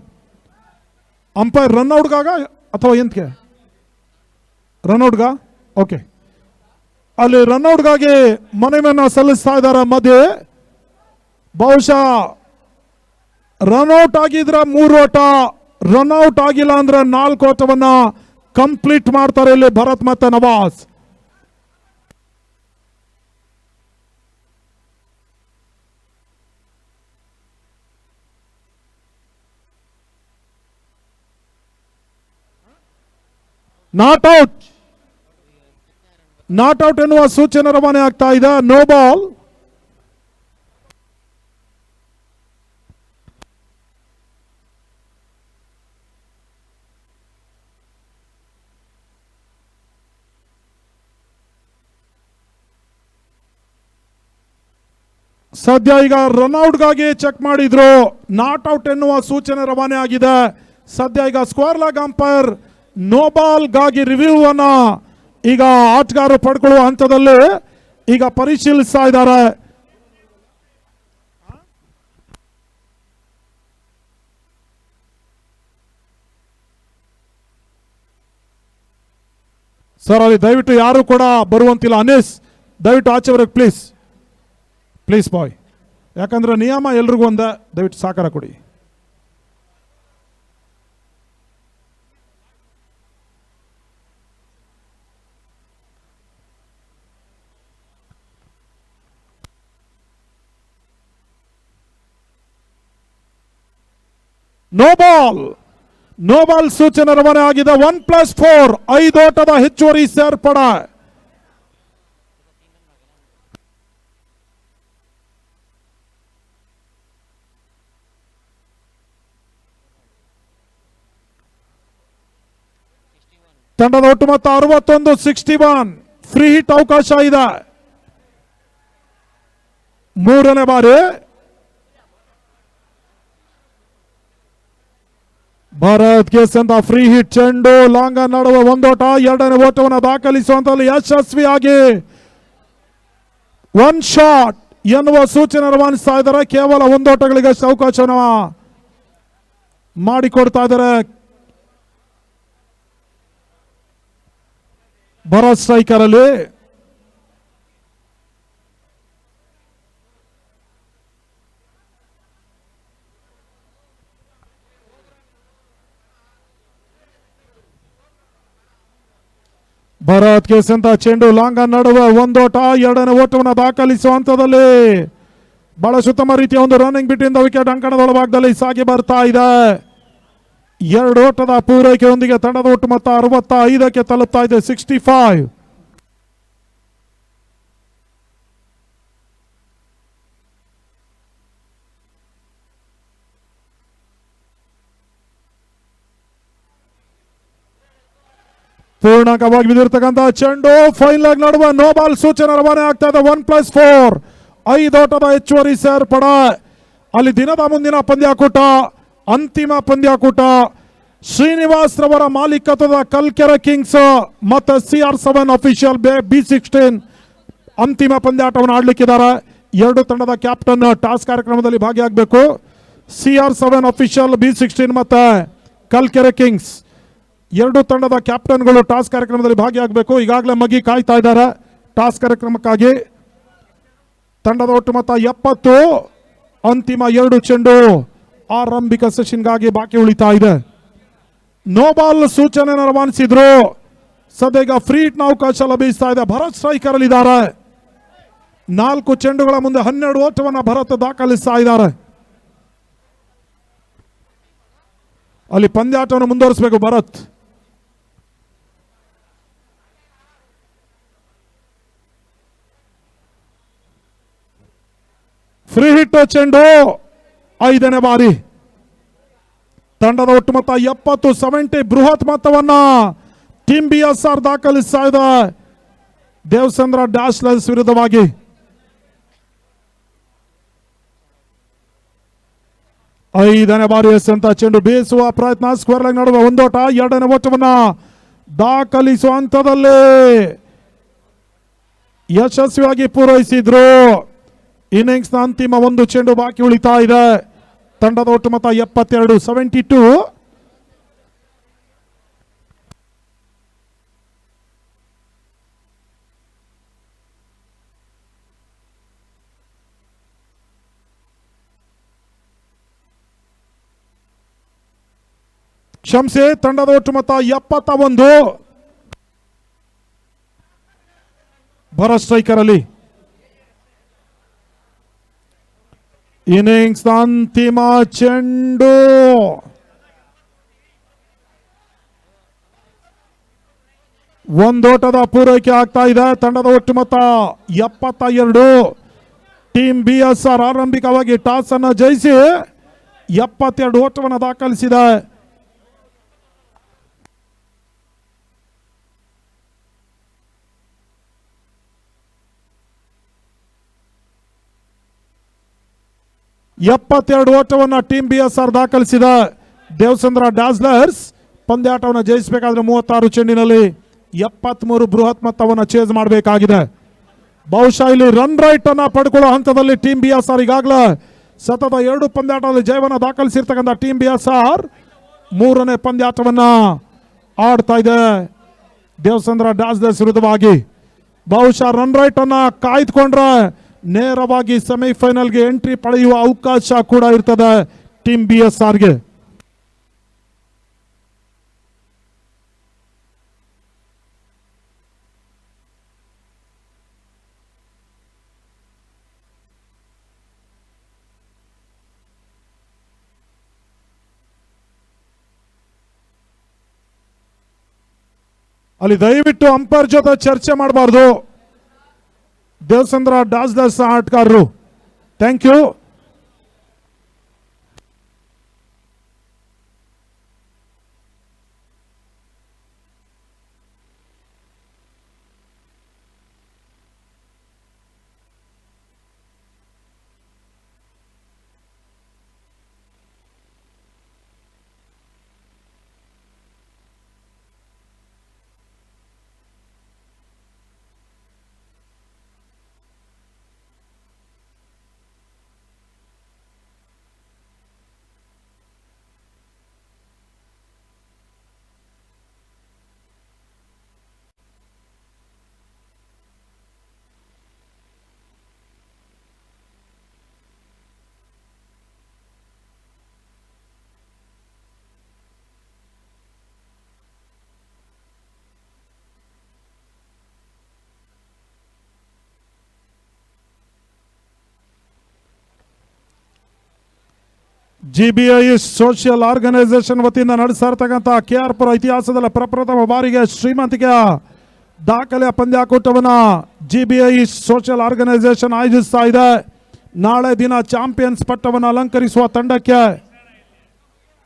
ಅಂಪೈರ್ ರನ್ಔಟ್ಗಾಗ ಅಥವಾ ಎಂತಕ್ಕೆ ರನ್ಔಟ್ಗ? ಓಕೆ, ಅಲ್ಲಿ ರನ್ಔಟ್ಗಾಗಿ ಮನವಿಯನ್ನ ಸಲ್ಲಿಸ್ತಾ ಇದ್ದಾರೆ. ಮಧ್ಯೆ ಬಹುಶಃ ರನ್ಔಟ್ ಆಗಿದ್ರೆ 3 ಓಟ, ರನ್ಔಟ್ ಆಗಿಲ್ಲ ಅಂದ್ರೆ 4 ಓಟವನ್ನ ಕಂಪ್ಲೀಟ್ ಮಾಡ್ತಾರೆ ಇಲ್ಲಿ ಭರತ್ ಮತ್ತೆ ನವಾಜ್. ನಾಟ್ ಔಟ್ ಎನ್ನುವ ಸೂಚನೆ ರವಾನೆ ಆಗ್ತಾ ಇದೆ. No ball. ಸದ್ಯ ಈಗ ರನ್ಔಟ್ಗಾಗಿ ಚೆಕ್ ಮಾಡಿದ್ರು. ನಾಟ್ ಔಟ್ ಎನ್ನುವ ಸೂಚನೆ ರವಾನೆ ಆಗಿದೆ. ಸದ್ಯ ಈಗ ಸ್ಕ್ವೇರ್ ಲೆಗ್ ಅಂಪೈರ್ ನೋ ಬಾಲ್ಗಾಗಿ ರಿವ್ಯೂ ಅನ್ನ ಈಗ ಆಟಗಾರರು ಪಡ್ಕೊಳ್ಳುವ ಹಂತದಲ್ಲಿ ಈಗ ಪರಿಶೀಲಿಸ್ತಾ ಇದ್ದಾರೆ. ಸರ್ ಅಲ್ಲಿ ದಯವಿಟ್ಟು ಯಾರು ಕೂಡ ಬರುವಂತಿಲ್ಲ. ಅನೀಸ್ ದಯವಿಟ್ಟು ಆಚೆ ಬರಕ್ಕೆ ಪ್ಲೀಸ್ ಬಾಯ್. ಯಾಕಂದ್ರೆ ನಿಯಮ ಎಲ್ರಿಗೂ ಒಂದೇ, ದಯವಿಟ್ಟು ಸಹಕಾರ ಕೊಡಿ. ನೋ ಬಾಲ್ ಸೂಚನೆ ರವಾನೆ ಆಗಿದೆ. 1+4 5 ಓಟದ ಹೆಚ್ಚುವರಿ ಸೇರ್ಪಡೆ. ತಂಡದ ಒಟ್ಟು ಮೊತ್ತ 61. 61 ಫ್ರೀ ಹಿಟ್ ಅವಕಾಶ ಇದೆ. ಮೂರನೇ ಬಾರಿ ಭಾರತ್ ಗೆಸಂತ ಫ್ರೀ ಹಿಟ್ ಚೆಂಡು ಲಾಂಗ್ ನಡುವ 1 ಓಟ. ಎರಡನೇ ಓಟವನ್ನು ದಾಖಲಿಸುವಂತಲ್ಲಿ ಯಶಸ್ವಿಯಾಗಿ 1 ಶಾಟ್ ಎನ್ನುವ ಸೂಚನೆ ರವಾನಿಸ್ತಾ ಇದ್ದಾರೆ. ಕೇವಲ ಒಂದೋಟಗಳಿಗಷ್ಟು ಅವಕಾಶನ ಮಾಡಿಕೊಡ್ತಾ ಇದ್ದಾರೆ ಭರತ್ ಸ್ಟ್ರೈಕರ್ ಅಲ್ಲಿ. ಭರತ್ ಕೇಸಂತ ಚೆಂಡು ಲಾಂಗ್ ನಡುವೆ ಒಂದೋಟ, ಎರಡನೇ ಓಟವನ್ನು ದಾಖಲಿಸುವ ಹಂತದಲ್ಲಿ ಬಹಳ ಉತ್ತಮ ರೀತಿಯ ಒಂದು ರನ್ನಿಂಗ್ ಬಿಟ್ಟಿಂದ ವಿಕೆಟ್ ಅಂಕಣದ ಭಾಗದಲ್ಲಿ ಸಾಗಿ ಬರ್ತಾ ಇದೆ. ಎರಡು ಓಟದ ಪೂರೈಕೆಯೊಂದಿಗೆ ತಂಡದ ಒಟ್ಟು ಮೊತ್ತ 65ಕ್ಕೆ ತಲುಪ್ತಾ ಇದೆ. 65. ಪೂರ್ಣಕವಾಗಿ ಬಿದ್ದಿರ್ತಕ್ಕಂಥ ಚೆಂಡು ಫೈನಲ್ ಆಗಿ ನಡುವೆ ನೋ ಬಾಲ್ ಸೂಚನೆ ರವಾನೆ ಆಗ್ತಾ ಇದೆ. 1+4 5 ಓಟದ ಹೆಚ್ಚುವರಿ ಸೇರ್ಪಡ. ಅಲ್ಲಿ ದಿನದ ಮುಂದಿನ ಪಂದ್ಯಾಕೂಟ, ಅಂತಿಮ ಪಂದ್ಯಾಕೂಟ ಶ್ರೀನಿವಾಸ್ ರವರ ಮಾಲೀಕತ್ವದ ಕಲ್ಕೆರೆ ಕಿಂಗ್ಸ್ ಮತ್ತು CR7 ಅಫಿಷಿಯಲ್ B16 ಅಂತಿಮ ಪಂದ್ಯಾಟವನ್ನು ಆಡ್ಲಿಕ್ಕಿದ್ದಾರೆ. ಎರಡು ತಂಡದ ಕ್ಯಾಪ್ಟನ್ ಟಾಸ್ ಕಾರ್ಯಕ್ರಮದಲ್ಲಿ ಭಾಗಿಯಾಗಬೇಕು. CR7 ಅಫಿಷಿಯಲ್ B16 ಮತ್ತು ಕಲ್ಕೆರೆ ಕಿಂಗ್ಸ್ ಎರಡು ತಂಡದ ಕ್ಯಾಪ್ಟನ್ಗಳು ಟಾಸ್ ಕಾರ್ಯಕ್ರಮದಲ್ಲಿ ಭಾಗಿಯಾಗಬೇಕು. ಈಗಾಗಲೇ ಮಗಿ ಕಾಯ್ತಾ ಇದ್ದಾರೆ ಟಾಸ್ ಕಾರ್ಯಕ್ರಮಕ್ಕಾಗಿ. ತಂಡದ ಒಟ್ಟು ಮೊತ್ತ 70. ಅಂತಿಮ ಎರಡು ಚೆಂಡು ಆರಂಭಿಕ ಸೆಷನ್ಗಾಗಿ ಬಾಕಿ ಉಳಿತಾ ಇದೆ. ನೋ ಬಾಲ್ ಸೂಚನೆಯನ್ನು ರವಾನಿಸಿದ್ರು. ಸದ್ಯ ಫ್ರೀ ಹಿಟ್ನ ಅವಕಾಶ ಲಭಿಸ್ತಾ ಇದೆ. ಭರತ್ ಸ್ಟ್ರೈಕರ್ ಅಲ್ಲಿ ಇದ್ದಾರೆ. 4 ಚೆಂಡುಗಳ ಮುಂದೆ 12 ಓಟವನ್ನು ಭರತ್ ದಾಖಲಿಸ್ತಾ ಇದ್ದಾರೆ. ಅಲ್ಲಿ ಪಂದ್ಯಾಟವನ್ನು ಮುಂದುವರಿಸಬೇಕು ಭರತ್. ಫ್ರೀ ಹಿಟ್ ಚೆಂಡು 5ನೇ ಬಾರಿ. ತಂಡದ ಒಟ್ಟು ಮೊತ್ತ 70. 70 ಬೃಹತ್ ಮೊತ್ತವನ್ನ ಟೀಮ್ BSR ದಾಖಲಿಸ್ತಾ ಇದೆ ದೇವಚಂದ್ರ ಡ್ಯಾಶ್ಲರ್ಸ್ ವಿರುದ್ಧವಾಗಿ. ಐದನೇ ಬಾರಿ ಎಸೆದಂತ ಚೆಂಡು ಬೀಸುವ ಪ್ರಯತ್ನ. ಸ್ಕ್ವೇರ್ ಲೆಗ್ ನಡುವೆ ಒಂದೋಟ, ಎರಡನೇ ಓಟವನ್ನ ದಾಖಲಿಸುವ ಹಂತದಲ್ಲಿ ಯಶಸ್ವಿಯಾಗಿ ಪೂರೈಸಿದ್ರು. ಇನ್ನಿಂಗ್ಸ್ ನ ಅಂತಿಮ ಒಂದು ಚೆಂಡು ಬಾಕಿ ಉಳಿತಾ ಇದೆ. ತಂಡದ ಒಟ್ಟು ಮೊತ್ತ 72. 72. ಕ್ಷಮಿಸಿ, ತಂಡದ ಒಟ್ಟು ಮೊತ್ತ 71. ಭರತ್ ಸ್ಟ್ರೈಕರ್ ಅಲ್ಲಿ ಇನ್ನಿಂಗ್ಸ್ ಅಂತಿಮ ಚೆಂಡು ಒಂದೋಟದ ಪೂರೈಕೆ ಆಗ್ತಾ ಇದೆ. ತಂಡದ ಒಟ್ಟು ಮೊತ್ತ 72. ಟೀಮ್ BSR ಆರಂಭಿಕವಾಗಿ ಟಾಸ್ ಅನ್ನು ಜಯಿಸಿ 72 ಓಟವನ್ನು ದಾಖಲಿಸಿದೆ. ಓಟವನ್ನು ಟೀಮ್ BSR ದಾಖಲಿಸಿದ ದೇವಚಂದ್ರ ಡ್ಯಾಸ್ಲರ್ಸ್ ಪಂದ್ಯಾಟವನ್ನು ಜಯಿಸಬೇಕಾದ್ರೆ 36 ಚೆಂಡಿನಲ್ಲಿ 73 ಬೃಹತ್ ಮೊತ್ತವನ್ನು ಚೇಸ್ ಮಾಡಬೇಕಾಗಿದೆ. ಬಹುಶಃ ಇಲ್ಲಿ ರನ್ ರೈಟ್ ಅನ್ನ ಪಡ್ಕೊಳ್ಳೋ ಹಂತದಲ್ಲಿ ಟೀಮ್ BSR ಈಗಾಗಲೇ ಸತತ 2 ಪಂದ್ಯಾಟದಲ್ಲಿ ಜಯವನ್ನು ದಾಖಲಿಸಿರ್ತಕ್ಕಂಥ ಟೀಮ್ BSR ಮೂರನೇ ಪಂದ್ಯಾಟವನ್ನ ಆಡ್ತಾ ಇದೆ ದೇವಚಂದ್ರ ಡ್ಯಾಸ್ಲರ್ಸ್ ವಿರುದ್ಧವಾಗಿ. ಬಹುಶಃ ರನ್ ರೈಟ್ ಅನ್ನ ಕಾಯ್ದುಕೊಂಡ್ರೆ ನೇರವಾಗಿ ಸೆಮಿಫೈನಲ್ಗೆ ಎಂಟ್ರಿ ಪಡೆಯುವ ಅವಕಾಶ ಕೂಡ ಇರ್ತದೆ ಟೀಮ್ BSRಗೆ. ಅಲ್ಲಿ ದಯವಿಟ್ಟು ಅಂಪೈರ್ ಜೊತೆ ಚರ್ಚೆ ಮಾಡಬಾರ್ದು ದೇವಚಂದ್ರ ಡ್ಯಾಸ್ಲರ್ಸ್ ಆಟಗಾರರು. Thank you. GBI social organisation ವತಿಯಿಂದ ನಡೆಸ್ತಾ ಇರತಕ್ಕಂಥ KR ಪುರ ಇತಿಹಾಸದಲ್ಲಿ ಪ್ರಪ್ರಥಮ ಬಾರಿಗೆ ಶ್ರೀಮಂತಿಕೆಯ ದಾಖಲೆಯ ಪಂದ್ಯಾಕೂಟವನ್ನ GBI ಸೋಷಿಯಲ್ ಆರ್ಗನೈಸೇಷನ್ ಆಯೋಜಿಸ್ತಾ ಇದೆ. ನಾಳೆ ದಿನ ಚಾಂಪಿಯನ್ಸ್ ಪಟ್ಟವನ್ನು ಅಲಂಕರಿಸುವ ತಂಡಕ್ಕೆ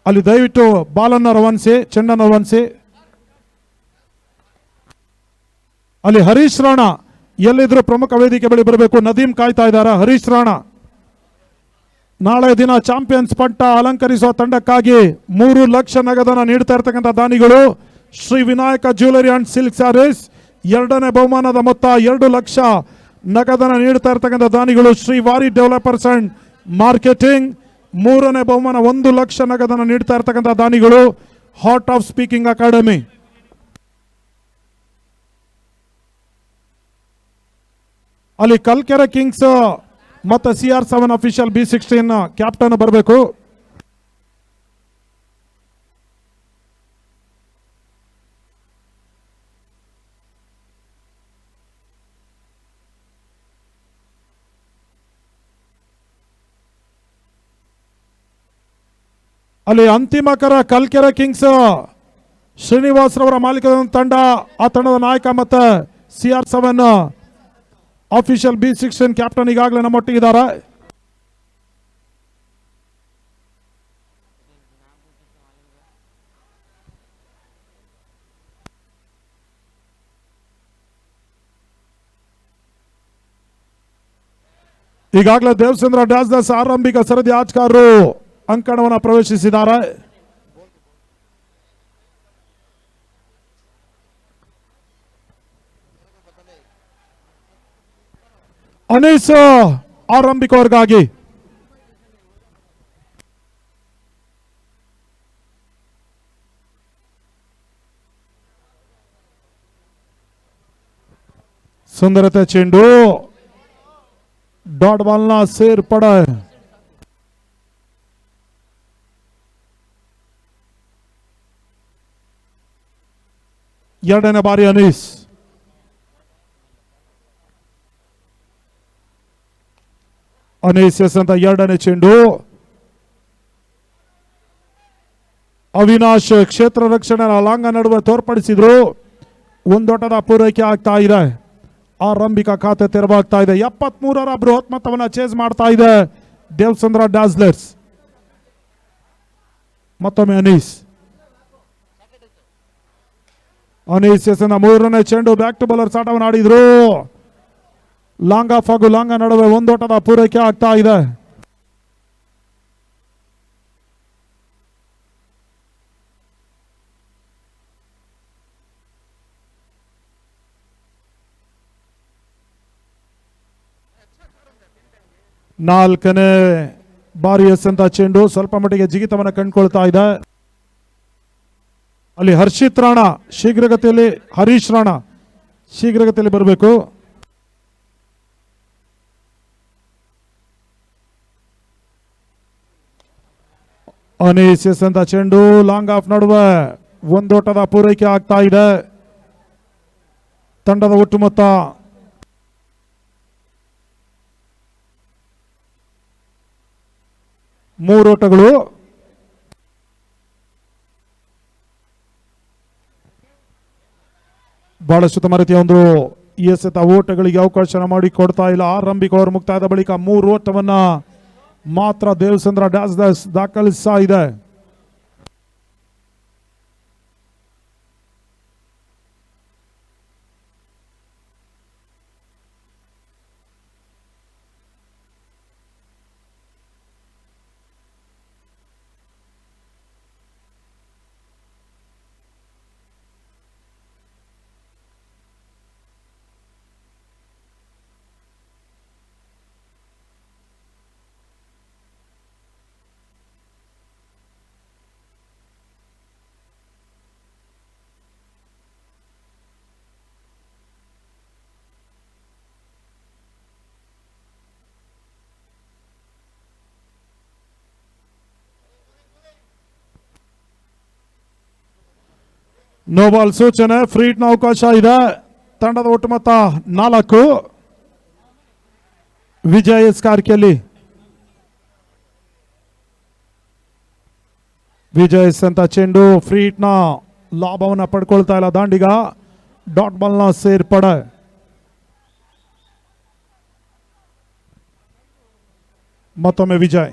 ಅಲ್ಲಿ ದಯವಿಟ್ಟು ಬಾಲನ್ನು ರವಾನಿಸಿ, ಚೆಂಡನ್ನು ರವಾನಿಸಿ. ಅಲ್ಲಿ ಹರೀಶ್ ರಾಣಾ ಎಲ್ಲಿದ್ರು ಪ್ರಮುಖ ವೇದಿಕೆ ಬಳಿ ಬರಬೇಕು. ನದೀಮ್ ಕಾಯ್ತಾ ಇದ್ದಾರೆ. ಹರೀಶ್ ರಾಣಾ ನಾಳೆ ದಿನ ಚಾಂಪಿಯನ್ಸ್ ಪಟ್ಟ ಅಲಂಕರಿಸುವ ತಂಡಕ್ಕಾಗಿ 3 ಲಕ್ಷ ನಗದನ್ನು ನೀಡ್ತಾ ಇರತಕ್ಕಂಥ ದಾನಿಗಳು Shri Vinayaka jewellery and silk sarees. 2ನೇ ಬಹುಮಾನದ ಮೊತ್ತ 2 ಲಕ್ಷ ನಗದನ್ನು ನೀಡ್ತಾ ಇರತಕ್ಕಂಥ ದಾನಿಗಳು ಶ್ರೀ ವಾರಿ ಡೆವಲಪರ್ಸ್ ಅಂಡ್ ಮಾರ್ಕೆಟಿಂಗ್. 3ನೇ ಬಹುಮಾನ 1 ಲಕ್ಷ ನಗದನ್ನು ನೀಡ್ತಾ ಇರತಕ್ಕಂಥ ದಾನಿಗಳು ಹಾರ್ಟ್ ಆಫ್ ಸ್ಪೀಕಿಂಗ್ ಅಕಾಡೆಮಿ. ಅಲ್ಲಿ ಕಲ್ಕೆರೆ ಕಿಂಗ್ಸ್ ಮತ್ತು CR7 ಅಫಿಷಿಯಲ್ B16 ಕ್ಯಾಪ್ಟನ್ ಬರಬೇಕು. ಅಲ್ಲಿ ಅಂತಿಮಕರ ಕಲ್ಕೆರೆ ಕಿಂಗ್ಸ್ ಶ್ರೀನಿವಾಸ್ ರವರ ಮಾಲೀಕದ ತಂಡ, ಆ ತಂಡದ ನಾಯಕ ಮತ್ತು CR7 ಅಫಿಷಿಯಲ್ B16 ಕ್ಯಾಪ್ಟನ್ ಈಗಾಗಲೇ ನಮ್ಮೊಟ್ಟಿಗಿದ್ದಾರೆ. ಈಗಾಗಲೇ ದೇವಚಂದ್ರ ಡ್ಯಾಸ್ದಾಸ್ ಆರಂಭಿಕ ಸರದಿ ಆಟಗಾರರು ಅಂಕಣವನ್ನು ಪ್ರವೇಶಿಸಿದ್ದಾರೆ. ಅನೀಸ್ ಆರಂಭಿಕ ವರ್ಗಾಗಿ ಸುಂದರತೆ ಚೆಂಡು ಡಾಟ್ ಬಾಲ್ನ ಸೇರ್ಪಡ. ಎರಡನೇ ಬಾರಿ ಅನೀಸ್. ಅನೀಸ್ ಅಂತ ಎರಡನೇ ಚೆಂಡು. ಅವಿನಾಶ್ ಕ್ಷೇತ್ರ ರಕ್ಷಣೆ ಲಾಂಗ ನಡುವೆ ತೋರ್ಪಡಿಸಿದ್ರು. ಒಂದೋಟದ ಪೂರೈಕೆ ಆಗ್ತಾ ಇದೆ. ಆರಂಭಿಕ ಖಾತೆ ತೆರವಾಗ್ತಾ ಇದೆ. 73ರ ಬೃಹತ್ ಮೊತ್ತವನ್ನು ಚೇಸ್ ಮಾಡ್ತಾ ಇದೆ ದೇವಚಂದ್ರ ಡ್ಯಾಸ್ಲರ್ಸ್. ಮತ್ತೊಮ್ಮೆ ಅನೀಸ್. ಅನೀಸ್ ಮೂರನೇ ಚೆಂಡು ಬ್ಯಾಕ್ ಟು ಬೌಲರ್ ಆಟವನ್ನು ಆಡಿದ್ರು. ಲಾಂಗ್ ಆಫ್ ಹಾಗೂ ಲಾಂಗ ನಡುವೆ ಒಂದೋಟದ ಪೂರೈಕೆ ಆಗ್ತಾ ಇದೆ. ನಾಲ್ಕನೇ ಬಾರಿ ಎಸೆದಂತ ಚೆಂಡು ಸ್ವಲ್ಪ ಮಟ್ಟಿಗೆ ಜಿಗಿತವನ್ನು ಕಂಡುಕೊಳ್ತಾ ಇದೆ. ಅಲ್ಲಿ ಹರ್ಷಿತ್ ರಾಣಾ ಶೀಘ್ರಗತಿಯಲ್ಲಿ, ಹರೀಶ್ ರಾಣಾ ಶೀಘ್ರಗತಿಯಲ್ಲಿ ಬರಬೇಕು. ಅನೀಸ್ ಎಸೆದಂತ ಚೆಂಡು ಲಾಂಗ್ ಆಫ್ ನಡುವೆ ಒಂದೋಟದ ಪೂರೈಕೆ ಆಗ್ತಾ ಇದೆ. ತಂಡದ ಒಟ್ಟು ಮೊತ್ತ ಮೂರು ಓಟಗಳು. ಬಹಳಷ್ಟು ತಮ್ಮ ರೀತಿಯ ಒಂದು ಎಸೆತ ಓಟಗಳಿಗೆ ಅವಕಾಶ ಮಾಡಿಕೊಡ್ತಾ ಇಲ್ಲ. ಆರಂಭಿಕ ಓವರ್ ಮುಕ್ತಾಯದ ಬಳಿಕ 3 ಓಟವನ್ನ ಮಾತ್ರ ದೇವಚಂದ್ರ ಡ್ಯಾಸ್ದಾಸ್ ದಾಖಲಿಸ್ತಾ ಇದೆ. ನೋ ಬಾಲ್ ಸೂಚನೆ. ಫ್ರೀಟ್ನ ಅವಕಾಶ ಇದೆ. ತಂಡದ ಒಟ್ಟು ಮೊತ್ತ 4. ವಿಜಯ್ ಎಸ್ ಕಾರ್ಕಿಯಲ್ಲಿ ವಿಜಯ್ ಅಂತ ಚೆಂಡು ಫ್ರೀ ಹಿಟ್ನ ಲಾಭವನ್ನು ಪಡ್ಕೊಳ್ತಾ ಇಲ್ಲ ದಾಂಡಿಗ. ಡಾಟ್ ಬಾಲ್ನ ಸೇರ್ಪಡೆ. ಮತ್ತೊಮ್ಮೆ ವಿಜಯ್.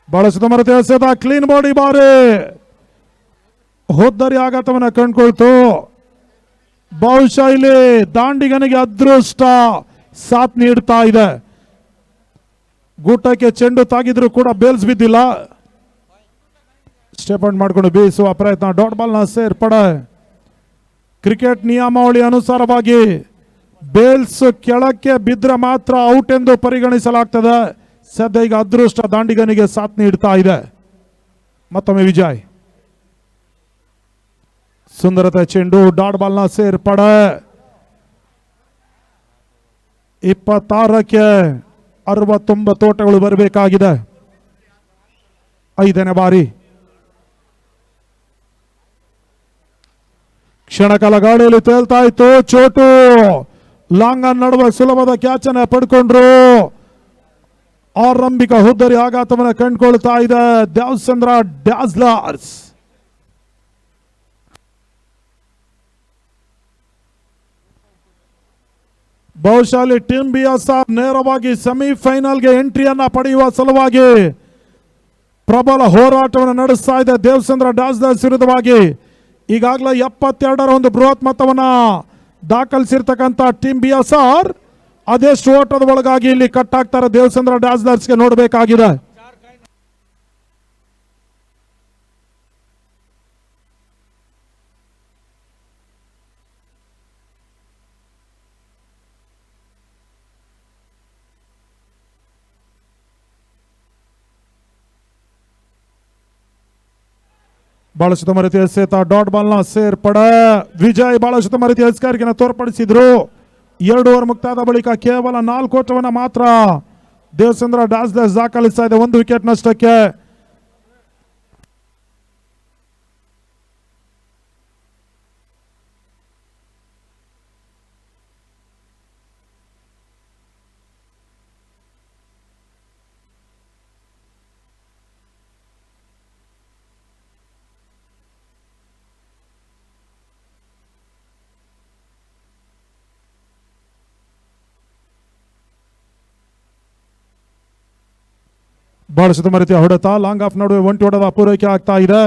ಬಹಳ ಸುತ್ತಮುತ್ತ ಎಸೆದ ಕ್ಲೀನ್ ಬಾಡಿ ಬಾರಿ ಹೋದ್ದರಿ ಆಘಾತವನ್ನ ಕಂಡುಕೊಳ್ತು. ಬಹುಶಃ ಇಲ್ಲಿ ದಾಂಡಿಗನಿಗೆ ಅದೃಷ್ಟ ಸಾಥ್ ನೀಡ್ತಾ ಇದೆ. ಗೂಟಕ್ಕೆ ಚೆಂಡು ತಾಗಿದ್ರು ಕೂಡ ಬೇಲ್ಸ್ ಬಿದ್ದಿಲ್ಲ. ಸ್ಟೆಪ್ ಔಟ್ ಮಾಡಿಕೊಂಡು ಬೀಸುವ ಪ್ರಯತ್ನ. ಡಾಟ್ ಬಾಲ್ನ ಸೇರ್ಪಡೆ. ಕ್ರಿಕೆಟ್ ನಿಯಮಾವಳಿ ಅನುಸಾರವಾಗಿ ಬೇಲ್ಸ್ ಕೆಳಕ್ಕೆ ಬಿದ್ದರೆ ಮಾತ್ರ ಔಟ್ ಎಂದು ಪರಿಗಣಿಸಲಾಗ್ತದೆ. ಸದ್ಯ ಈಗ ಅದೃಷ್ಟ ದಾಂಡಿಗನಿಗೆ ಸಾಥ್ ನೀಡ್ತಾ ಇದೆ. ಮತ್ತೊಮ್ಮೆ ವಿಜಯ್. ಸುಂದರತೆ ಚೆಂಡು. ಡಾಟ್ ಬಾಲ್ನ ಸೇರ್ಪಡೆ. 26ಕ್ಕೆ 69 ಓಟಗಳು ಬರಬೇಕಾಗಿದೆ. 5ನೇ ಬಾರಿ. ಕ್ಷಣಕಾಲ ಗಾಳಿಯಲ್ಲಿ ತೇಲ್ತಾ ಇತ್ತು. ಚೋಟು ಲಾಂಗ್ ಆನ್ ನಡುವೆ ಸುಲಭದ ಕ್ಯಾಚ್ ಅನ್ನ ಪಡ್ಕೊಂಡ್ರು. ಆರಂಭಿಕ ಹುದ್ದರಿ ಆಘಾತವನ್ನು ಕಂಡುಕೊಳ್ತಾ ಇದೆ ದೇವಚಂದ್ರ ಡ್ಯಾಜ್ಲರ್ಸ್. ಬಹುಶಃ ಟೀಮ್ ಬಿಎಸ್ಆರ್ ನೇರವಾಗಿ ಸೆಮಿಫೈನಲ್ಗೆ ಎಂಟ್ರಿಯನ್ನ ಪಡೆಯುವ ಸಲುವಾಗಿ ಪ್ರಬಲ ಹೋರಾಟವನ್ನು ನಡೆಸ್ತಾ ಇದೆ ದೇವಚಂದ್ರ ಡ್ಯಾಜ್ಲರ್ಸ್ ವಿರುದ್ಧವಾಗಿ. ಈಗಾಗಲೇ 72ರ ಒಂದು ಬೃಹತ್ ಮೊತ್ತವನ್ನ ದಾಖಲಿಸಿರ್ತಕ್ಕಂಥ ಟೀಮ್ ಬಿಎಸ್ಆರ್ ಅದೆಷ್ಟು ಓಟದ ಒಳಗಾಗಿ ಇಲ್ಲಿ ಕಟ್ ಆಗ್ತಾರೆ ದೇವಚಂದ್ರ ಡ್ಯಾಜ್ಲರ್ಸ್ಗೆ ನೋಡಬೇಕಾಗಿದೆ. ಬಹಳ ಸುತ್ತಮ ರೀತಿಯ ಎಸೆತ. ಡಾಟ್ ಬಾಲ್ನ ಸೇರ್ಪಡೆ. ವಿಜಯ್ ಬಹಳ ಸುತ್ತಮ ರೀತಿಯ ಎಸ್ಕಾರಿಕೆಯನ್ನು ತೋರ್ಪಡಿಸಿದ್ರು. 2 ಓವರ್ ಮುಕ್ತಾಯದ ಬಳಿಕ ಕೇವಲ 4 ಓಟವನ್ನು ಮಾತ್ರ ದೇವಚಂದ್ರ ಡ್ಯಾಜ್ಲರ್ಸ್ ದಾಖಲಿಸ್ತಾ ಇದೆ 1 ವಿಕೆಟ್ ನಷ್ಟಕ್ಕೆ. ಬಹಳ ಸುತ್ತಮ ರೀತಿಯ ಹೊಡೆತ. ಲಾಂಗ್ ಆಫ್ ನಡುವೆ 1 ಹೊಡೆದ ಪೂರೈಕೆ ಆಗ್ತಾ ಇದೆ.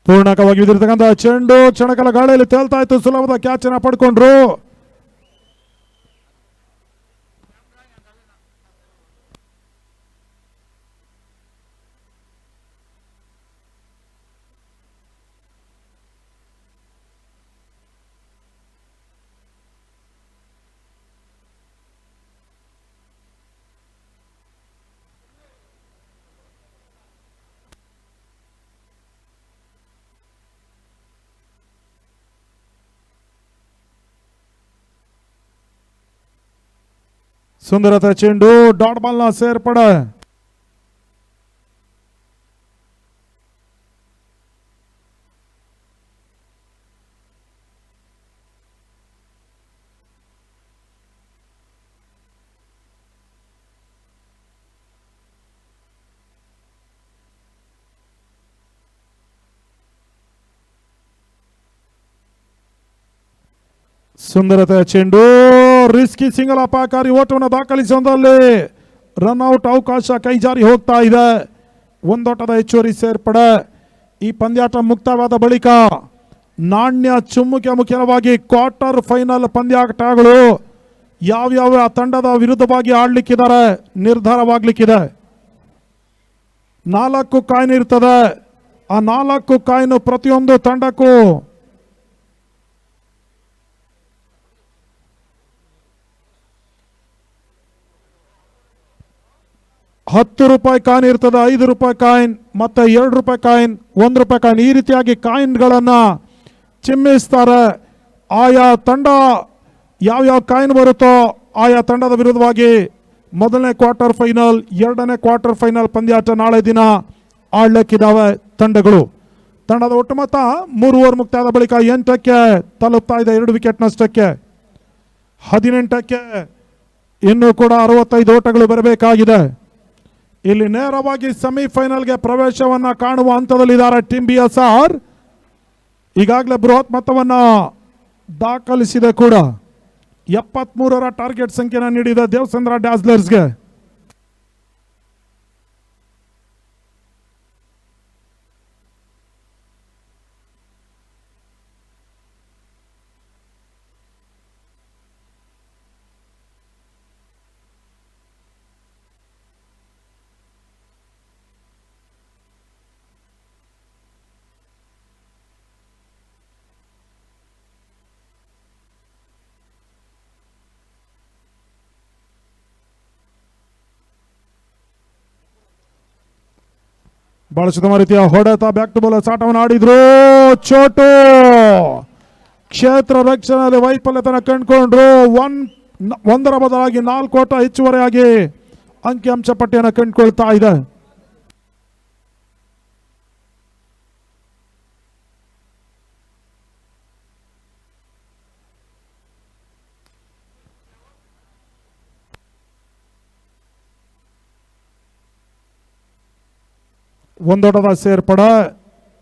ಪೂರ್ಣಕವಾಗಿ ಬಿದ್ದಿರ್ತಕ್ಕಂಥ ಚೆಂಡು ಕ್ಷಣಕಾಲ ಗಾಳಿಯಲ್ಲಿ ತೇಲ್ತಾ ಇತ್ತು. ಸುಲಭದ ಕ್ಯಾಚ್ ಅನ್ನ ಪಡ್ಕೊಂಡ್ರು. ಸುಂದರತೆ ಚೆಂಡು. ಡಾಟ್ ಬಾಲ್ನ ಸೇರ್ಪಡೆ. ಸುಂದರತೆ ಚೆಂಡು. ರಿಸ್ಕಿ ಸಿಂಗಲ್ ಅಪಾಯಕಾರಿ ಓಟವನ್ನು ದಾಖಲಿಸುವುದರಲ್ಲಿ ರನ್ಔಟ್ ಅವಕಾಶ ಕೈಜಾರಿ ಹೋಗ್ತಾ ಇದೆ. 1 ಓಟದ ಹೆಚ್ಚುವರಿ ಸೇರ್ಪಡೆ. ಈ ಪಂದ್ಯಾಟ ಮುಕ್ತವಾದ ಬಳಿಕ ನಾಣ್ಯ ಚುಮ್ಮುಕೆ ಮುಖ್ಯವಾಗಿ ಕ್ವಾರ್ಟರ್ ಫೈನಲ್ ಪಂದ್ಯಾಟಗಳು ಯಾವ್ಯಾವ ತಂಡದ ವಿರುದ್ಧವಾಗಿ ಆಡ್ಲಿಕ್ಕಿದ್ದಾರೆ ನಿರ್ಧಾರವಾಗ್ಲಿಕ್ಕಿದೆ. 4 ಕಾಯಿನ್ ಇರ್ತದೆ. ಆ 4 ಕಾಯಿನ್ ಪ್ರತಿಯೊಂದು ತಂಡಕ್ಕೂ ₹10 ಕಾಯಿನ್ ಇರ್ತದೆ, ₹5 ಕಾಯಿನ್, ಮತ್ತೆ ₹2 ಕಾಯಿನ್, ₹1 ಕಾಯಿನ್. ಈ ರೀತಿಯಾಗಿ ಕಾಯಿನ್ಗಳನ್ನ ಚಿಮ್ಮಿಸ್ತಾರೆ. ಆಯಾ ತಂಡ ಯಾವ್ಯಾವ ಕಾಯಿನ್ ಬರುತ್ತೋ ಆಯಾ ತಂಡದ ವಿರುದ್ಧವಾಗಿ ಮೊದಲನೇ ಕ್ವಾರ್ಟರ್ ಫೈನಲ್, ಎರಡನೇ ಕ್ವಾರ್ಟರ್ ಫೈನಲ್ ಪಂದ್ಯಾಟ ನಾಳೆ ದಿನ ಆಡ್ಲಿಕ್ಕಿದ್ದಾವೆ ತಂಡಗಳು. ತಂಡದ ಒಟ್ಟು ಮೊತ್ತ 3 ಓವರ್ ಮುಕ್ತಾಯದ ಬಳಿಕ 8ಕ್ಕೆ ತಲುಪ್ತಾ ಇದೆ, 2 ವಿಕೆಟ್ ನಷ್ಟಕ್ಕೆ. 18ಕ್ಕೆ ಇನ್ನೂ ಕೂಡ 65 ಓಟಗಳು ಬರಬೇಕಾಗಿದೆ. ಇಲ್ಲಿ ನೇರವಾಗಿ ಸೆಮಿಫೈನಲ್ಗೆ ಪ್ರವೇಶವನ್ನ ಕಾಣುವ ಹಂತದಲ್ಲಿದ್ದಾರೆ ಟೀಮ್ BSR. ಈಗಾಗಲೇ ಬೃಹತ್ ಮೊತ್ತವನ್ನ ದಾಖಲಿಸಿದೆ ಕೂಡ. 73ರ ಟಾರ್ಗೆಟ್ ಸಂಖ್ಯೆನ ನೀಡಿದ ದೇವಸಂದ್ರ ಡ್ಯಾಸ್ಲರ್ಸ್ಗೆ. ಬಹಳ ಸುತ್ತಮ ರೀತಿಯ ಹೊಡೆತ, ಬ್ಯಾಕ್ ಟು ಬಾಲ್ ಆಟವನ್ನು ಆಡಿದ್ರು. ಚೋಟು ಕ್ಷೇತ್ರ ರಕ್ಷಣೆಯಲ್ಲಿ ವೈಫಲ್ಯತನ ಕಂಡುಕೊಂಡ್ರು. 1ರ ಬದಲಾಗಿ 4 ಓಟ ಹೆಚ್ಚುವರಿಯಾಗಿ ಅಂಕಿಅಂಶ ಪಟ್ಟಿಯನ್ನು ಕಂಡುಕೊಳ್ತಾ ಇದೆ. ಒಂದೋಟದ ಸೇರ್ಪಡೆ.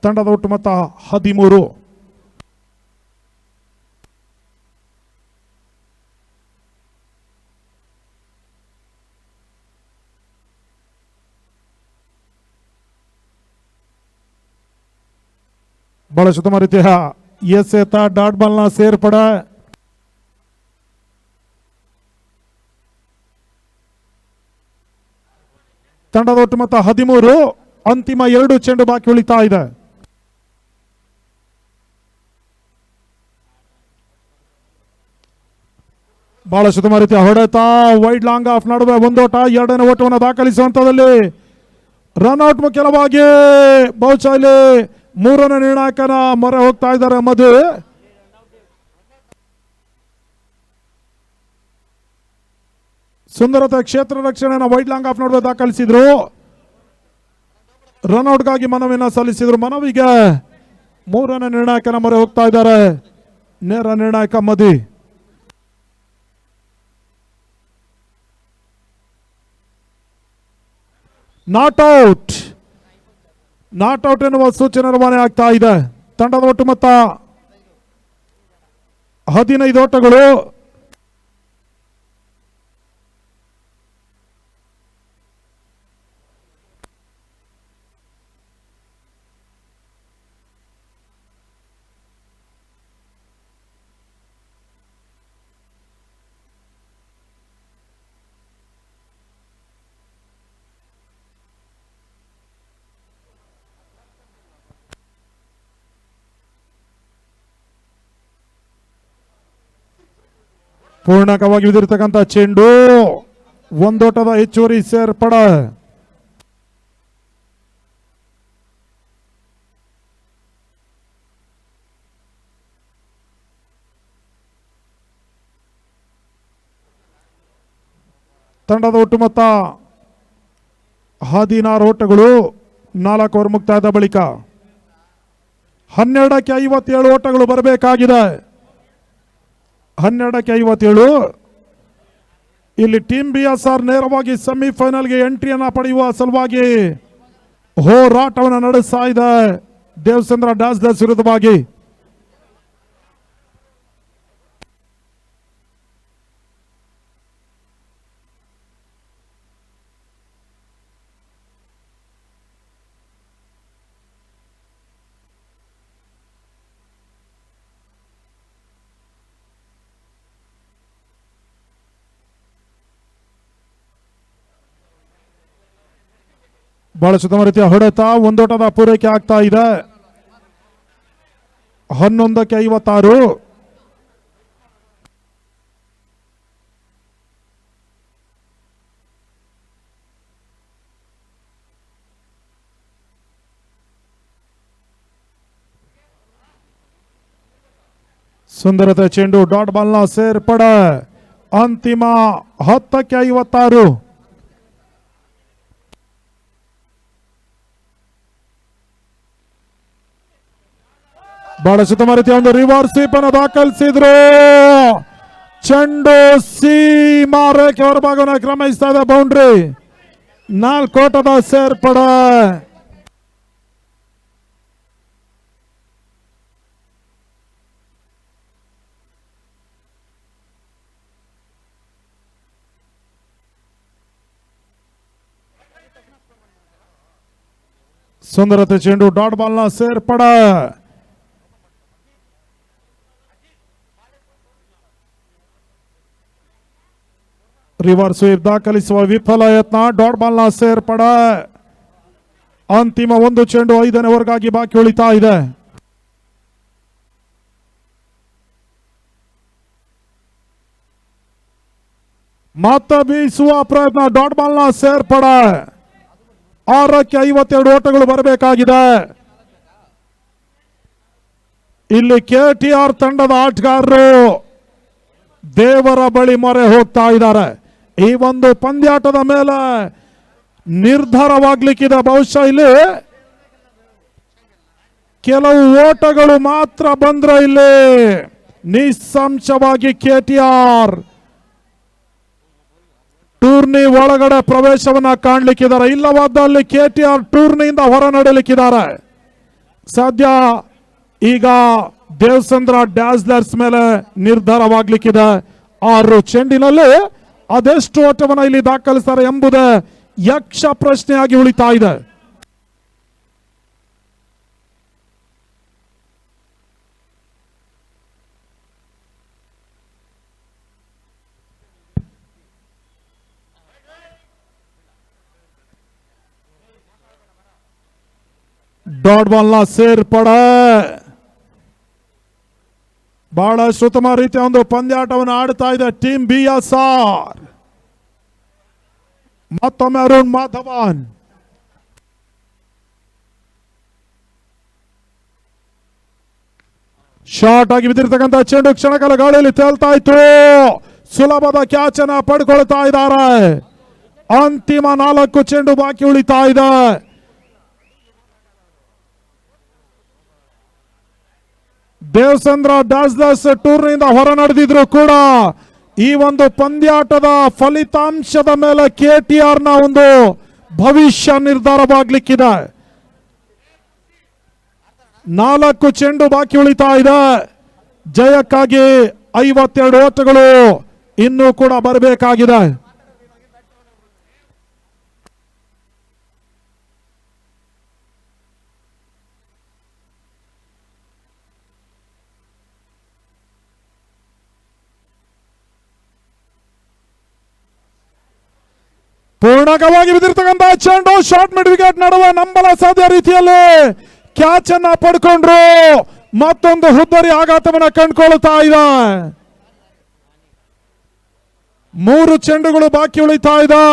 ತಂಡದ ಒಟ್ಟು ಮೊತ್ತ 13. ಬಹಳ ಉತ್ತಮ ರೀತಿಯ ಎಸೆತ, ಡಾಟ್ ಬಾಲ್ನ ಸೇರ್ಪಡೆ. ತಂಡದ ಒಟ್ಟು ಮೊತ್ತ 13. ಅಂತಿಮ 2 ಚೆಂಡು ಬಾಕಿ ಉಳಿತಾ ಇದೆ. ಬಹಳ ಉತ್ತಮ ರೀತಿಯ ಹೊಡೆತ, ವೈಡ್ ಲಾಂಗ್ ಆಫ್ ನಡುವೆ ಒಂದೋಟ, ಎರಡನೇ ಓಟವನ್ನು ದಾಖಲಿಸುವಂತದಲ್ಲಿ ರನ್ಔಟ್ ಮುಖ್ಯವಾಗಿ. ಬಹುಶಃ ಇಲ್ಲಿ 3ನೇ ನಿರ್ಣಾಯಕನ ಮೊರೆ ಹೋಗ್ತಾ ಇದ್ದಾರೆ ಮಧು. ಸುಂದರತೆ ಕ್ಷೇತ್ರ ರಕ್ಷಣೆಯನ್ನು ವೈಡ್ ಲಾಂಗ್ ಆಫ್ ನಡುವೆ ದಾಖಲಿಸಿದ್ರು. ರನ್ಔಟ್ಗಾಗಿ ಮನವಿಯನ್ನು ಸಲ್ಲಿಸಿದ್ರು. ಮನವಿಗೆ 3ನೇ ನಿರ್ಣಾಯಕನ ಮೊರೆ ಹೋಗ್ತಾ ಇದ್ದಾರೆ ನೇರ ನಿರ್ಣಾಯಕ ಮಧು. ನಾಟ್ ಔಟ್ ಎನ್ನುವ ಸೂಚನೆ ರವಾನೆ ಆಗ್ತಾ ಇದೆ. ತಂಡದ ಒಟ್ಟು ಮೊತ್ತ 15 ಓಟಗಳು. ಪೂರ್ಣಕವಾಗಿ ಬಿದ್ದಿರತಕ್ಕಂಥ ಚೆಂಡು, ಒಂದೋಟದ ಹೆಚ್ಚುವರಿ ಸೇರ್ಪಡೆ. ತಂಡದ ಒಟ್ಟು ಮೊತ್ತ 16 ಓಟಗಳು. 4 ಓವರ್ ಮುಕ್ತಾಯದ ಬಳಿಕ 12ಕ್ಕೆ 57 ಓಟಗಳು ಬರಬೇಕಾಗಿದೆ. 12ಕ್ಕೆ 57. ಇಲ್ಲಿ ಟೀಮ್ BSR ನೇರವಾಗಿ ಸೆಮಿಫೈನಲ್ಗೆ ಎಂಟ್ರಿಯನ್ನ ಪಡೆಯುವ ಸಲುವಾಗಿ ಹೋರಾಟವನ್ನು ನಡೆಸ್ತಾ ಇದೆ ದೇವಸಂದ್ರ ಡ್ಯಾಸ್ಲರ್ಸ್ ವಿರುದ್ಧವಾಗಿ. ಬಹಳ ಉತ್ತಮ ರೀತಿಯ ಹೊಡೆತ, ಒಂದೋಟದ ಪೂರೈಕೆ ಆಗ್ತಾ ಇದೆ. 11-56. ಸುಂದರತೆ ಚೆಂಡು, ಡಾಟ್ ಬಾಲ್ನ ಸೇರ್ಪಡೆ. ಅಂತಿಮ 10-56. ಬಹಳ ಉತ್ತಮ ರೀತಿಯ ಒಂದು ರಿವರ್ಸ್ ಸ್ವೀಪ್ ಅನ್ನು ದಾಖಲಿಸಿದ್ರು. ಚೆಂಡು ಸೀಮಾ ರೇಖೆ ಹೊರಭಾಗವನ್ನು ಕ್ರಮಿಸ್ತಾ ಇದೆ. ಬೌಂಡ್ರಿ, 4 ಓಟದ ಸೇರ್ಪಡೆ. ಸುಂದರತೆ ಚೆಂಡು, ಡಾಟ್ ಬಾಲ್ನ ಸೇರ್ಪಡೆ. ರಿವರ್ಸ್ ಸ್ವೀಪ್ ದಾಖಲಿಸುವ ವಿಫಲ ಯತ್ನ. ಡಾಟ್ ಬಾಲ್ನ ಸೇರ್ಪಡೆ. ಅಂತಿಮ 1 ಚೆಂಡು 5ನೇ ಓವರ್ಗಾಗಿ ಬಾಕಿ ಉಳಿತಾ ಇದೆ. ಮತ್ತೆ ಬೀಸುವ ಪ್ರಯತ್ನ. ಡಾಟ್ ಬಾಲ್ನ ಸೇರ್ಪಡೆ. 6-52 ಓಟಗಳು ಬರಬೇಕಾಗಿದೆ. ಇಲ್ಲಿ ಕೆಟಿಆರ್ ತಂಡದ ಆಟಗಾರರು ದೇವರ ಬಳಿ ಮೊರೆ ಹೋಗ್ತಾ ಇದ್ದಾರೆ. ಈ ಒಂದು ಪಂದ್ಯಾಟದ ಮೇಲೆ ನಿರ್ಧಾರವಾಗ್ಲಿಕ್ಕಿದೆ. ಬಹುಶಃ ಇಲ್ಲಿ ಕೆಲವು ಓಟಗಳು ಮಾತ್ರ ಬಂದ್ರೆ ಇಲ್ಲಿ ನಿಸ್ಸಂಶಯವಾಗಿ ಕೆಟಿಆರ್ ಟೂರ್ನಿ ಒಳಗಡೆ ಪ್ರವೇಶವನ್ನ ಕಾಣ್ಲಿಕ್ಕಿದ್ದಾರೆ. ಇಲ್ಲವಾದಲ್ಲಿ ಕೆಟಿಆರ್ ಟೂರ್ನಿಯಿಂದ ಹೊರ ನಡೆಯಲಿಕ್ಕಿದ್ದಾರೆ. ಸದ್ಯ ಈಗ ದೇವಸಂದ್ರ ಡ್ಯಾಸ್ಲರ್ಸ್ ಮೇಲೆ ನಿರ್ಧಾರವಾಗ್ಲಿಕ್ಕಿದೆ. 6 ಚೆಂಡಿನಲ್ಲಿ ಅದೆಷ್ಟು ಓಟವನ್ನ ಇಲ್ಲಿ ದಾಖಲಿಸ್ತಾರೆ ಎಂಬುದೇ ಯಕ್ಷ ಪ್ರಶ್ನೆಯಾಗಿ ಉಳಿತಾ ಇದೆ. ಡಾಟ್ ಬಾಲ್ನ ಸೇರ್ಪಡೆ. ಬಹಳಷ್ಟು ಉತ್ತಮ ರೀತಿಯ ಒಂದು ಪಂದ್ಯಾಟವನ್ನು ಆಡ್ತಾ ಇದೆ ಟೀಮ್ BSR. ಮತ್ತೊಮ್ಮೆ ಅರುಣ್ ಮಾಧವನ್. ಶಾರ್ಟ್ ಆಗಿ ಬಿದ್ದಿರ್ತಕ್ಕಂಥ ಚೆಂಡು ಕ್ಷಣಕಾಲ ಗಾಳಿಯಲ್ಲಿ ತೇಲ್ತಾ ಇತ್ತು. ಸುಲಭದ ಕ್ಯಾಚ್ ಅನ್ನ ಪಡ್ಕೊಳ್ತಾ ಇದ್ದಾರೆ. ಅಂತಿಮ 4 ಚೆಂಡು ಬಾಕಿ ಉಳಿತಾ ಇದೆ. ದೇವಸಂದ್ರ ಡ್ಯಾಸ್ಲರ್ಸ್ ಟೂರ್ನಿಯಿಂದ ಹೊರ ನಡೆದಿದ್ರು ಕೂಡ ಈ ಒಂದು ಪಂದ್ಯಾಟದ ಫಲಿತಾಂಶದ ಮೇಲೆ ಕೆಟಿಆರ್ ನ ಒಂದು ಭವಿಷ್ಯ ನಿರ್ಧಾರವಾಗ್ಲಿಕ್ಕಿದೆ. 4 ಚೆಂಡು ಬಾಕಿ ಉಳಿತಾ ಇದೆ. ಜಯಕ್ಕಾಗಿ 52 ಓಟಗಳು ಇನ್ನೂ ಕೂಡ ಬರಬೇಕಾಗಿದೆ. ಪೂರ್ಣಕವಾಗಿ ಬಿದ್ದಿರ್ತಕ್ಕಂಥ ಚೆಂಡು ಶಾರ್ಟ್ ಮಿಡ್ ವಿಕೆಟ್ ನಡುವೆ ನಂಬಲ ಸಾಧ್ಯ ರೀತಿಯಲ್ಲಿ ಕ್ಯಾಚ್ ಅನ್ನ ಪಡ್ಕೊಂಡ್ರು. ಮತ್ತೊಂದು ಹುದ್ದರಿ ಆಘಾತವನ್ನ ಕಂಡುಕೊಳ್ತಾ ಇದೆ. 3 ಚೆಂಡುಗಳು ಬಾಕಿ ಉಳಿತಾ ಇದೆ.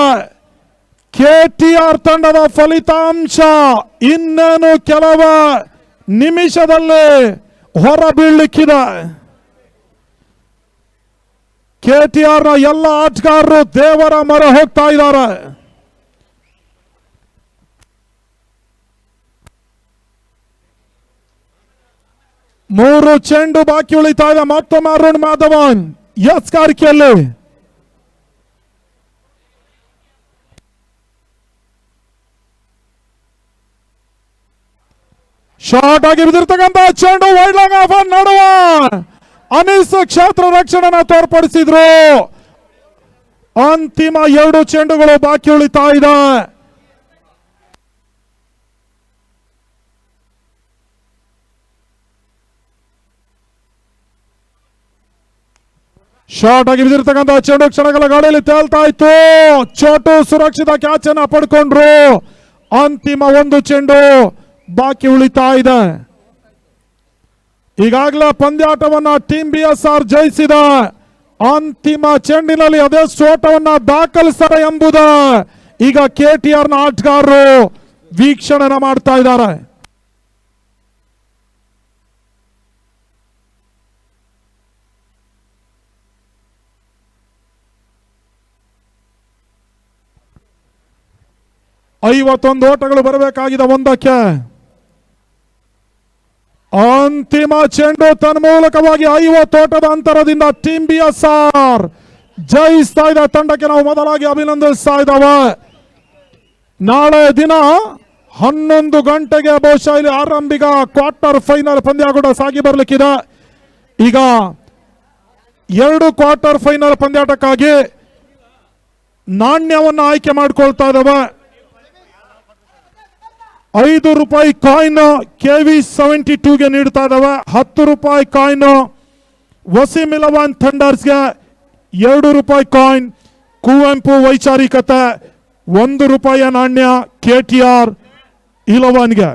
ಕೆಟಿಆರ್ ತಂಡದ ಫಲಿತಾಂಶ ಇನ್ನೇನು ಕೆಲವು ನಿಮಿಷದಲ್ಲಿ ಹೊರ ಬೀಳಲಿಕ್ಕಿದೆ. ಕೆಟಿಆರ್ ನ ಎಲ್ಲ ಆಟಗಾರರು ದೇವರ ಮೊರೆ ಹೋಗ್ತಾ ಇದ್ದಾರೆ. ಮೂರು ಚೆಂಡು ಬಾಕಿ ಉಳಿತಾ ಇದೆ. ಮತ್ತೊಮ್ಮೆ ಅರುಣ್ ಮಾಧವನ್ ಎಸ್ಕಾರಿಕೆಯಲ್ಲಿ ಶಾರ್ಟ್ ಆಗಿ ಬಿದ್ದಿರ್ತಕ್ಕಂಥ ಚೆಂಡು ವೈಡ್ ಲಾಂಗ್ ಆಫ್ ನಡುವ ಅನೀಸ್ ಕ್ಷೇತ್ರ ರಕ್ಷಣೆನ ತೋರ್ಪಡಿಸಿದ್ರು. ಅಂತಿಮ 2 ಚೆಂಡುಗಳು ಬಾಕಿ ಉಳಿತಾ ಇದೆ. ಶಾರ್ಟ್ ಆಗಿ ಬಿದ್ದಿರ್ತಕ್ಕಂಥ ಚೆಂಡು ಕ್ಷಣಗಳ ಗಾಳಿಯಲ್ಲಿ ತೇಲ್ತಾ ಇತ್ತು. ಚೋಟು ಸುರಕ್ಷಿತ ಕ್ಯಾಚ್ ಅನ್ನ ಪಡ್ಕೊಂಡ್ರು. ಅಂತಿಮ ಒಂದು ಚೆಂಡು ಬಾಕಿ ಉಳಿತಾ ಇದೆ. ಈಗಾಗಲೇ ಪಂದ್ಯಾಟವನ್ನ ಟೀಮ್ BSR ಜಯಿಸಿದ. ಅಂತಿಮ ಚೆಂಡಿನಲ್ಲಿ ಅದೆಷ್ಟು ಓಟವನ್ನ ದಾಖಲಿಸ್ತಾರೆ ಎಂಬುದ ಈಗ KTR ನ ಆಟಗಾರರು ವೀಕ್ಷಣೆ ಮಾಡ್ತಾ ಇದ್ದಾರೆ. ಐವತ್ತೊಂದು ಓಟಗಳು ಬರಬೇಕಾಗಿದೆ ಒಂದಕ್ಕೆ. ಅಂತಿಮ ಚೆಂಡು ತನ್ಮೂಲಕವಾಗಿ 50 ಓಟದ ಅಂತರದಿಂದ ಟೀಮ್ BSR ಜಯಿಸ್ತಾ ಇದೆ. ತಂಡಕ್ಕೆ ನಾವು ಮೊದಲಾಗಿ ಅಭಿನಂದಿಸ್ತಾ ಇದ್ದಾವೆ. ನಾಳೆ ದಿನ 11 ಗಂಟೆಗೆ ಬಹುಶಃ ಇಲ್ಲಿ ಆರಂಭಿಕ ಕ್ವಾರ್ಟರ್ ಫೈನಲ್ ಪಂದ್ಯ ಕೂಡ ಸಾಗಿ ಬರಲಿಕ್ಕಿದೆ. ಈಗ 2 ಕ್ವಾರ್ಟರ್ ಫೈನಲ್ ಪಂದ್ಯಾಟಕ್ಕಾಗಿ ನಾಣ್ಯವನ್ನು ಆಯ್ಕೆ ಮಾಡಿಕೊಳ್ತಾ ಇದ್ದಾವೆ. 5 ರೂಪಾಯಿ ಕಾಯಿನ್ KV72ಗೆ ನೀಡ್ತಾ ಇದ್ದಾವೆ. 10 ರೂಪಾಯಿ ಕಾಯಿನ್ ವಸೀಂ ಇಲವಾನ್ ಥಂಡರ್ಸ್ಗೆ, 2 ರೂಪಾಯಿ ಕಾಯಿನ್ ಕುವೆಂಪು ವೈಚಾರಿಕತೆ, 1 ರೂಪಾಯಿಯ ನಾಣ್ಯ KTR ಇಲವಾನ್ಗೆ.